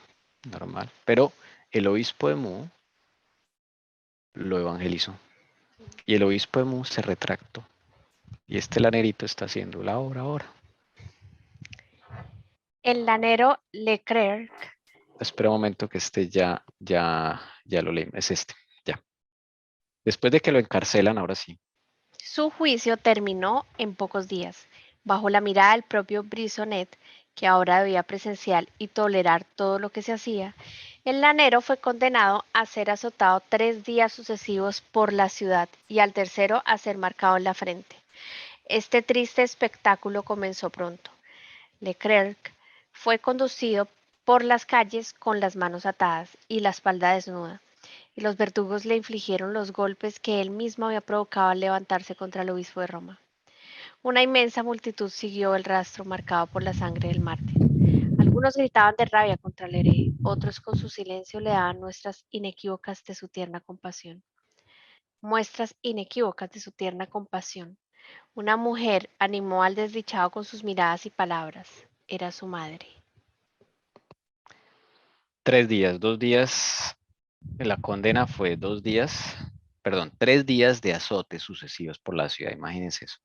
normal. Pero el obispo de Meaux lo evangelizó. Y el obispo de Meaux se retractó. Y este lanerito está haciendo la obra ahora. El lanero Leclerc Espera un momento que este ya lo leí. Es este, ya. Después de que lo encarcelan, ahora sí. Su juicio terminó en pocos días, bajo la mirada del propio Briçonnet, que ahora debía presenciar y tolerar todo lo que se hacía. El lanero fue condenado a ser azotado 3 días sucesivos por la ciudad y al tercero a ser marcado en la frente. Este triste espectáculo comenzó pronto. Leclerc fue conducido por las calles con las manos atadas y la espalda desnuda, y los verdugos le infligieron los golpes que él mismo había provocado al levantarse contra el obispo de Roma. Una inmensa multitud siguió el rastro marcado por la sangre del mártir. Algunos gritaban de rabia contra el hereje, otros con su silencio le daban muestras inequívocas de su tierna compasión. Muestras inequívocas de su tierna compasión. Una mujer animó al desdichado con sus miradas y palabras. Era su madre. 3 días, 2 días. La condena fue 2 días, perdón, 3 días de azotes sucesivos por la ciudad. Imagínense eso.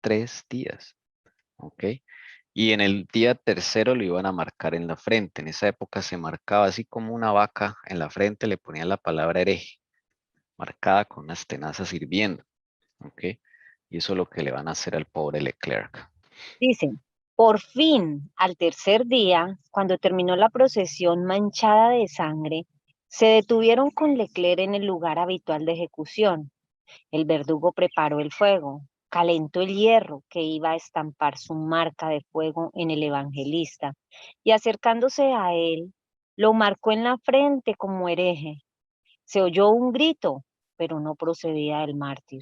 3 días. ¿Ok? Y en el día tercero lo iban a marcar en la frente. En esa época se marcaba así como una vaca en la frente, le ponían la palabra hereje, marcada con unas tenazas hirviendo. ¿Ok? Y eso es lo que le van a hacer al pobre Leclerc. Dicen, por fin, al tercer día, cuando terminó la procesión manchada de sangre, se detuvieron con Leclerc en el lugar habitual de ejecución. El verdugo preparó el fuego, calentó el hierro que iba a estampar su marca de fuego en el evangelista y acercándose a él, lo marcó en la frente como hereje. Se oyó un grito, pero no procedía del mártir.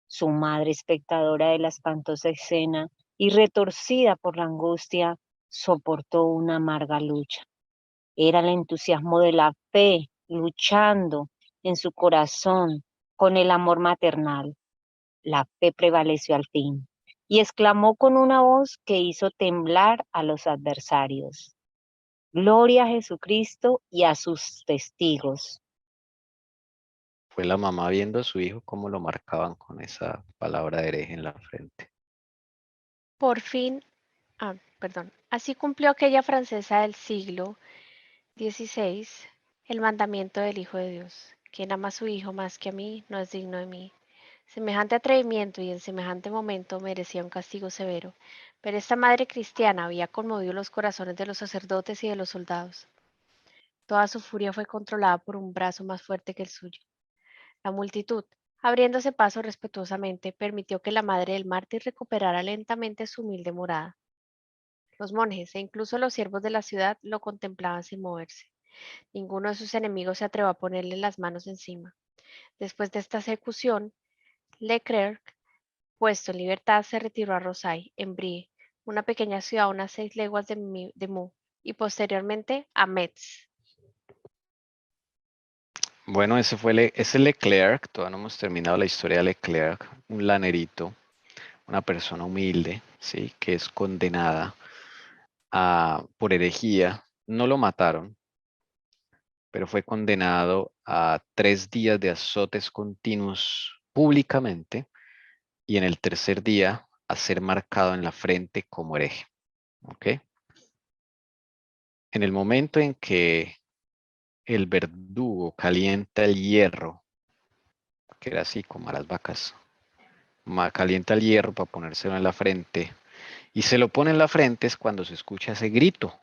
Su madre, espectadora de la espantosa escena y retorcida por la angustia, soportó una amarga lucha. Era el entusiasmo de la fe luchando en su corazón con el amor maternal. La fe prevaleció al fin y exclamó con una voz que hizo temblar a los adversarios: Gloria a Jesucristo y a sus testigos. Fue la mamá viendo a su hijo cómo lo marcaban con esa palabra de hereje en la frente. Por fin, perdón, así cumplió aquella francesa del siglo XVI el mandamiento del Hijo de Dios. Quien ama a su hijo más que a mí no es digno de mí. Semejante atrevimiento y en semejante momento merecía un castigo severo, pero esta madre cristiana había conmovido los corazones de los sacerdotes y de los soldados. Toda su furia fue controlada por un brazo más fuerte que el suyo. La multitud, abriéndose paso respetuosamente, permitió que la madre del mártir recuperara lentamente su humilde morada. Los monjes e incluso los siervos de la ciudad lo contemplaban sin moverse. Ninguno de sus enemigos se atrevió a ponerle las manos encima. Después de esta ejecución, Leclerc, puesto en libertad, se retiró a Rosay, en Brie, una pequeña ciudad a unas 6 leguas de Meaux, y posteriormente a Metz. Bueno, ese Leclerc, todavía no hemos terminado la historia de Leclerc, un lanerito, una persona humilde, ¿sí? Que es condenada por herejía. No lo mataron, pero fue condenado a 3 días de azotes continuos públicamente y en el tercer día a ser marcado en la frente como hereje. ¿Ok? En el momento en que el verdugo calienta el hierro, que era así como a las vacas, calienta el hierro para ponérselo en la frente y se lo pone en la frente es cuando se escucha ese grito,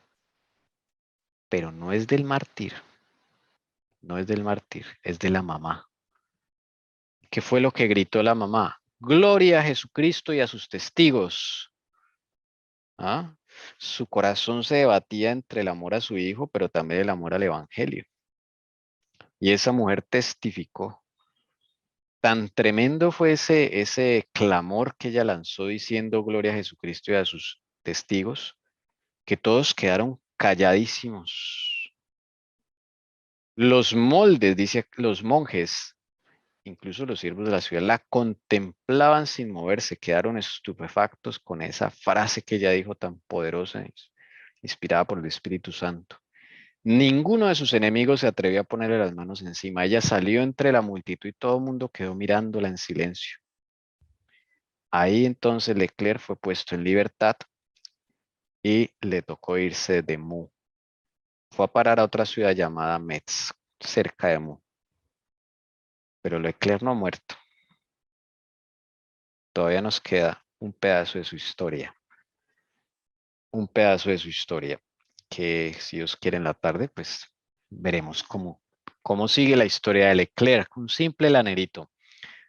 pero no es del mártir, no es del mártir, es de la mamá. ¿Qué fue lo que gritó la mamá? Gloria a Jesucristo y a sus testigos. ¿Ah? Su corazón se debatía entre el amor a su hijo, pero también el amor al evangelio. Y esa mujer testificó. Tan tremendo fue ese clamor que ella lanzó diciendo gloria a Jesucristo y a sus testigos, que todos quedaron calladísimos. Los moldes, dice, los monjes, incluso los siervos de la ciudad, la contemplaban sin moverse, quedaron estupefactos con esa frase que ella dijo tan poderosa, inspirada por el Espíritu Santo. Ninguno de sus enemigos se atrevió a ponerle las manos encima. Ella salió entre la multitud y todo el mundo quedó mirándola en silencio. Ahí entonces Leclerc fue puesto en libertad y le tocó irse de Meaux. Fue a parar a otra ciudad llamada Metz, cerca de Meaux. Pero Leclerc no ha muerto. Todavía nos queda un pedazo de su historia. Un pedazo de su historia que si Dios quiere en la tarde, pues veremos cómo sigue la historia de Leclerc, un simple lanerito.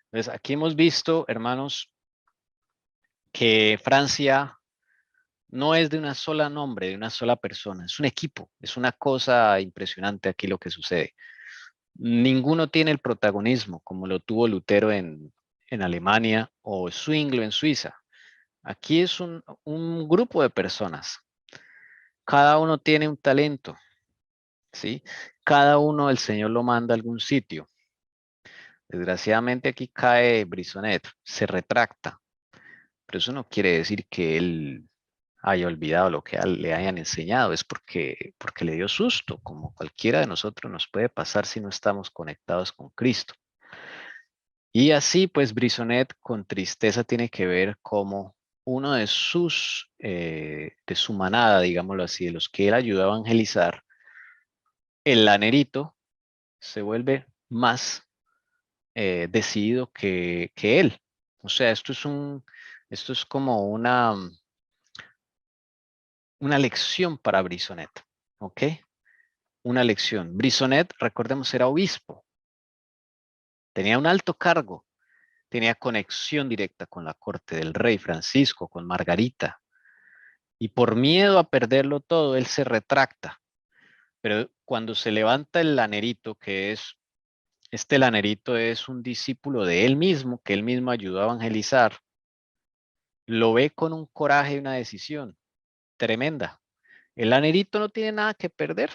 Entonces aquí hemos visto, hermanos, que Francia no es de una sola nombre, de una sola persona, es un equipo, es una cosa impresionante aquí lo que sucede. Ninguno tiene el protagonismo como lo tuvo Lutero en Alemania o Zwinglio en Suiza. Aquí es un grupo de personas. Cada uno tiene un talento, ¿sí? Cada uno el Señor lo manda a algún sitio. Desgraciadamente aquí cae Brisonet, se retracta, pero eso no quiere decir que él haya olvidado lo que le hayan enseñado, es porque le dio susto, como cualquiera de nosotros nos puede pasar si no estamos conectados con Cristo. Y así pues Brisonet con tristeza tiene que ver cómo uno de su manada, digámoslo así, de los que él ayudó a evangelizar, el lanerito se vuelve más decidido que él. O sea, esto es como una lección para Brisonet, ¿ok? Una lección. Brisonet, recordemos, era obispo. Tenía un alto cargo. Tenía conexión directa con la corte del rey Francisco, con Margarita. Y por miedo a perderlo todo, él se retracta. Pero cuando se levanta el lanerito, este lanerito es un discípulo de él mismo, que él mismo ayudó a evangelizar, lo ve con un coraje y una decisión tremenda. El lanerito no tiene nada que perder,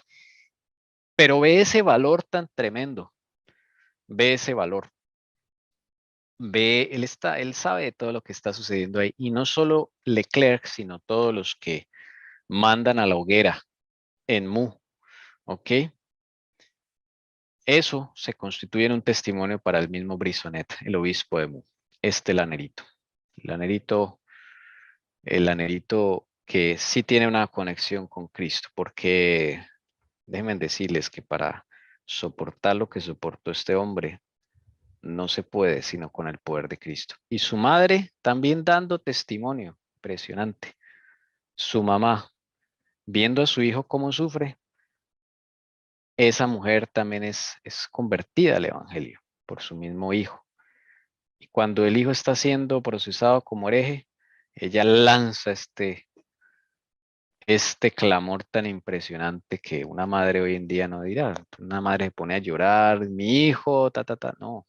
pero ve ese valor tan tremendo, ve ese valor, él sabe de todo lo que está sucediendo ahí, y no solo Leclerc, sino todos los que mandan a la hoguera en Meaux, ¿ok? Eso se constituye en un testimonio para el mismo Brisonet, el obispo de Meaux, este lanerito. El lanerito que sí tiene una conexión con Cristo, porque déjenme decirles que para soportar lo que soportó este hombre, no se puede sino con el poder de Cristo. Y su madre también dando testimonio, impresionante. Su mamá, viendo a su hijo cómo sufre, esa mujer también es convertida al evangelio por su mismo hijo. Y cuando el hijo está siendo procesado como hereje, ella lanza este clamor tan impresionante que una madre hoy en día no dirá. Una madre se pone a llorar, mi hijo, ta, ta, ta. No,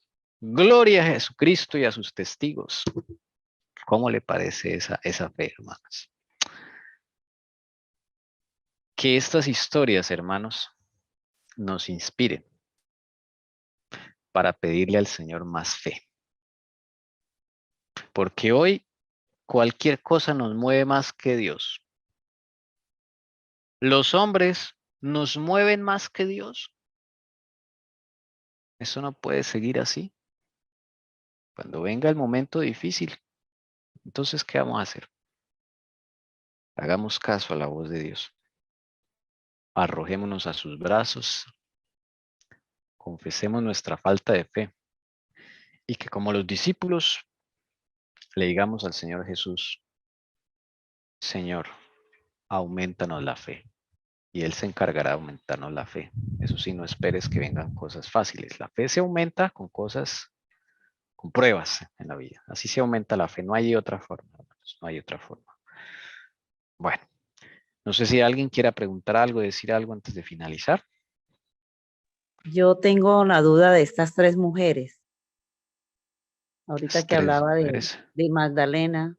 Gloria a Jesucristo y a sus testigos. ¿Cómo le parece esa fe, hermanos? Que estas historias, hermanos, nos inspiren para pedirle al Señor más fe. Porque hoy cualquier cosa nos mueve más que Dios. Los hombres nos mueven más que Dios. Eso no puede seguir así. Cuando venga el momento difícil, entonces, ¿qué vamos a hacer? Hagamos caso a la voz de Dios. Arrojémonos a sus brazos. Confesemos nuestra falta de fe. Y que como los discípulos le digamos al Señor Jesús, Señor, aumentanos la fe. Y Él se encargará de aumentarnos la fe. Eso sí, no esperes que vengan cosas fáciles. La fe se aumenta con cosas, con pruebas en la vida. Así se aumenta la fe. No hay otra forma, hermanos. No hay otra forma. Bueno, no sé si alguien quiera preguntar algo, decir algo antes de finalizar. Yo tengo la duda de estas tres mujeres. Ahorita Las que tres hablaba mujeres. de Magdalena,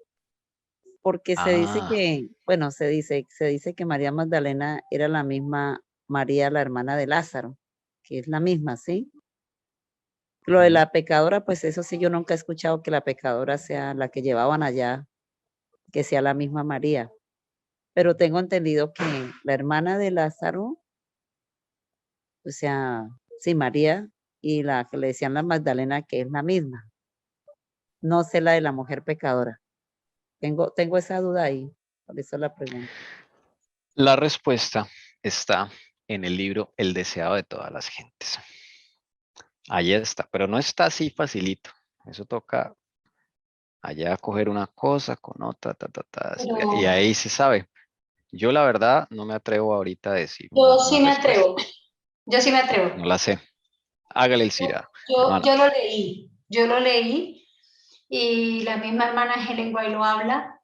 porque se dice Ah, que, bueno, se dice que María Magdalena era la misma María, la hermana de Lázaro, que es la misma, ¿sí? Lo de la pecadora, pues eso sí, yo nunca he escuchado que la pecadora sea la que llevaban allá, que sea la misma María. Pero tengo entendido que la hermana de Lázaro, o sea, sí, María, y la que le decían la Magdalena, que es la misma. No sé la de la mujer pecadora. Tengo esa duda ahí, por eso la pregunto. la respuesta está en el libro El deseado de todas las gentes. Ahí está, pero no está así facilito. Eso toca allá coger una cosa con otra, estudiar, y ahí se sabe. Yo la verdad no me atrevo ahorita a decir Yo una sí me respuesta. atrevo, yo sí me atrevo. No la sé. Hágale el Cira, Yo, hermana. yo lo leí y la misma hermana Helen White lo habla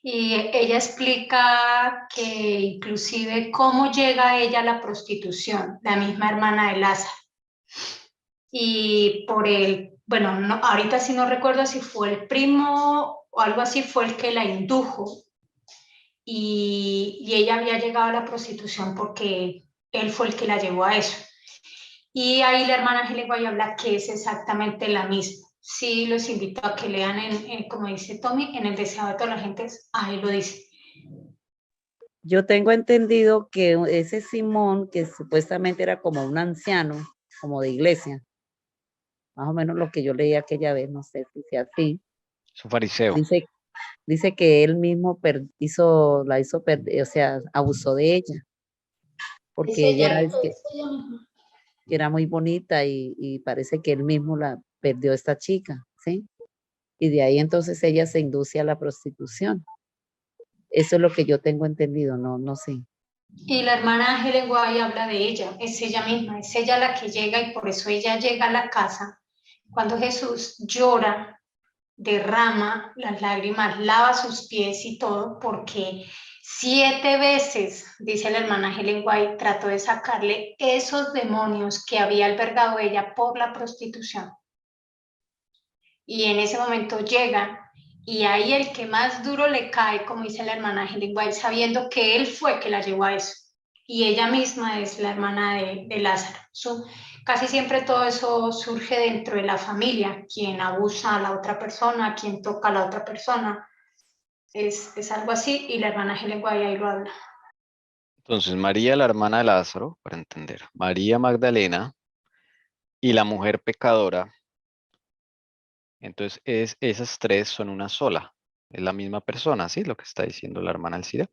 y ella explica que inclusive cómo llega ella a la prostitución, la misma hermana de Lázaro. Y por el, bueno, no, ahorita sí no recuerdo si fue el primo o algo así, fue el que la indujo y ella había llegado a la prostitución porque él fue el que la llevó a eso. Y ahí la hermana Helen White habla que es exactamente la misma. Sí, los invito a que lean, como dice Tommy, en El deseado de todas las gentes, ahí lo dice. Yo tengo entendido que ese Simón, que supuestamente era como un anciano, como de iglesia, más o menos lo que yo leí aquella vez, no sé si sea así, Es un fariseo. dice que él mismo la hizo perder, o sea, abusó de ella, porque ella era, que era muy bonita y parece que él mismo la perdió esta chica, ¿sí? Y de ahí entonces ella se induce a la prostitución. Eso es lo que yo tengo entendido, no sé. Y la hermana Helen White habla de ella, es ella misma, es ella la que llega y por eso ella llega a la casa. Cuando Jesús llora, derrama las lágrimas, lava sus pies y todo, porque 7 veces, dice la hermana Helen White, trató de sacarle esos demonios que había albergado ella por la prostitución. Y en ese momento llega, y ahí el que más duro le cae, como dice la hermana Helen White, sabiendo que él fue que la llevó a eso. Y ella misma es la hermana de Lázaro. Casi siempre todo eso surge dentro de la familia, quien abusa a la otra persona, quien toca a la otra persona, es algo así, y la hermana Helen White ahí lo habla. Entonces, María, la hermana de Lázaro, para entender, María Magdalena y la mujer pecadora. Entonces, esas tres son una sola. Es la misma persona, ¿sí? Lo que está diciendo la hermana Alcira.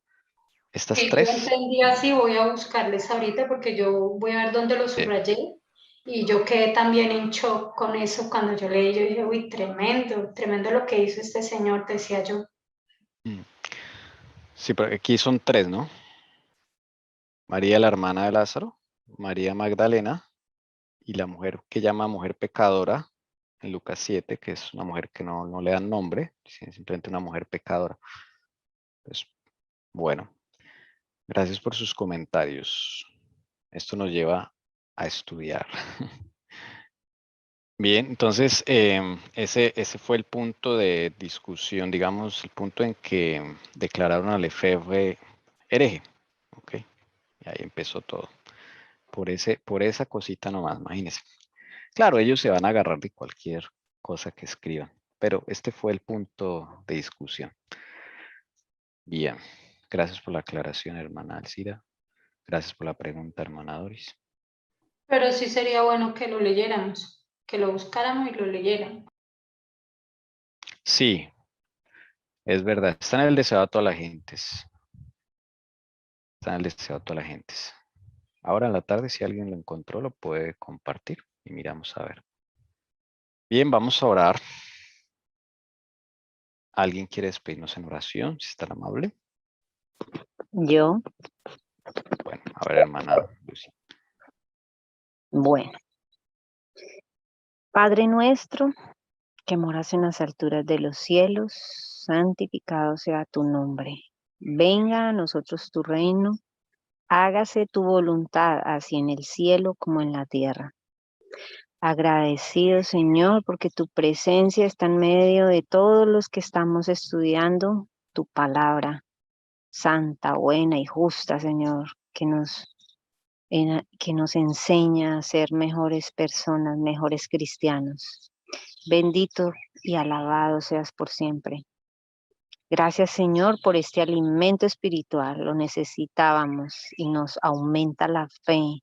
Estas Sí, yo tres. entendí así, voy a buscarles ahorita porque yo voy a ver dónde lo subrayé y yo quedé también en shock con eso cuando yo leí, yo dije, uy, tremendo, tremendo lo que hizo este señor, decía yo. Sí, pero aquí son tres, ¿no? María, la hermana de Lázaro, María Magdalena y la mujer que llama mujer pecadora en Lucas 7, que es una mujer que no le dan nombre, simplemente una mujer pecadora. Pues, bueno, gracias por sus comentarios. Esto nos lleva a estudiar. Bien, entonces ese fue el punto de discusión, digamos, el punto en que declararon a Lefebvre hereje. Ok, y ahí empezó todo. Por esa cosita nomás, imagínense. Claro, ellos se van a agarrar de cualquier cosa que escriban, pero este fue el punto de discusión. Bien, gracias por la aclaración, hermana Alcira. Gracias por la pregunta, hermana Doris. Pero sí sería bueno que lo leyéramos, que lo buscáramos y lo leyéramos. Sí, es verdad. Está en el deseo a toda la gente. Está en el deseo a toda la gente. Ahora en la tarde, si alguien lo encontró, lo puede compartir y miramos a ver. Bien, vamos a orar. ¿Alguien quiere despedirnos en oración? Si está tan amable. Yo, Bueno, a ver, hermana Lucy. bueno. Padre nuestro, que moras en las alturas de los cielos, santificado sea tu nombre. Venga a nosotros tu reino, hágase tu voluntad, así en el cielo como en la tierra. Agradecido, Señor, porque tu presencia está en medio de todos los que estamos estudiando tu palabra, santa, buena y justa, Señor, que nos enseña a ser mejores personas, mejores cristianos. Bendito y alabado seas por siempre. Gracias, Señor, por este alimento espiritual. Lo necesitábamos y nos aumenta la fe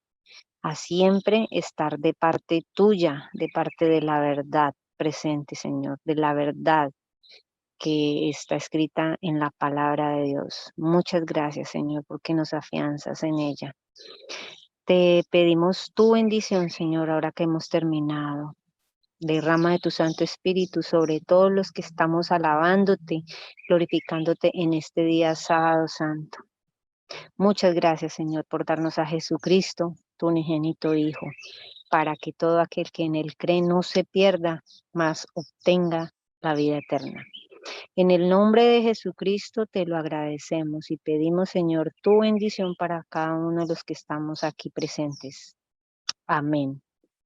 a siempre estar de parte tuya, de parte de la verdad presente, Señor, de la verdad que está escrita en la palabra de Dios. Muchas gracias, Señor, porque nos afianzas en ella. Te pedimos tu bendición, Señor, ahora que hemos terminado. Derrama de tu Santo Espíritu sobre todos los que estamos alabándote, glorificándote en este día sábado santo. Muchas gracias, Señor, por darnos a Jesucristo, tu unigénito Hijo, para que todo aquel que en él cree no se pierda, mas obtenga la vida eterna. En el nombre de Jesucristo te lo agradecemos y pedimos, Señor, tu bendición para cada uno de los que estamos aquí presentes. Amén.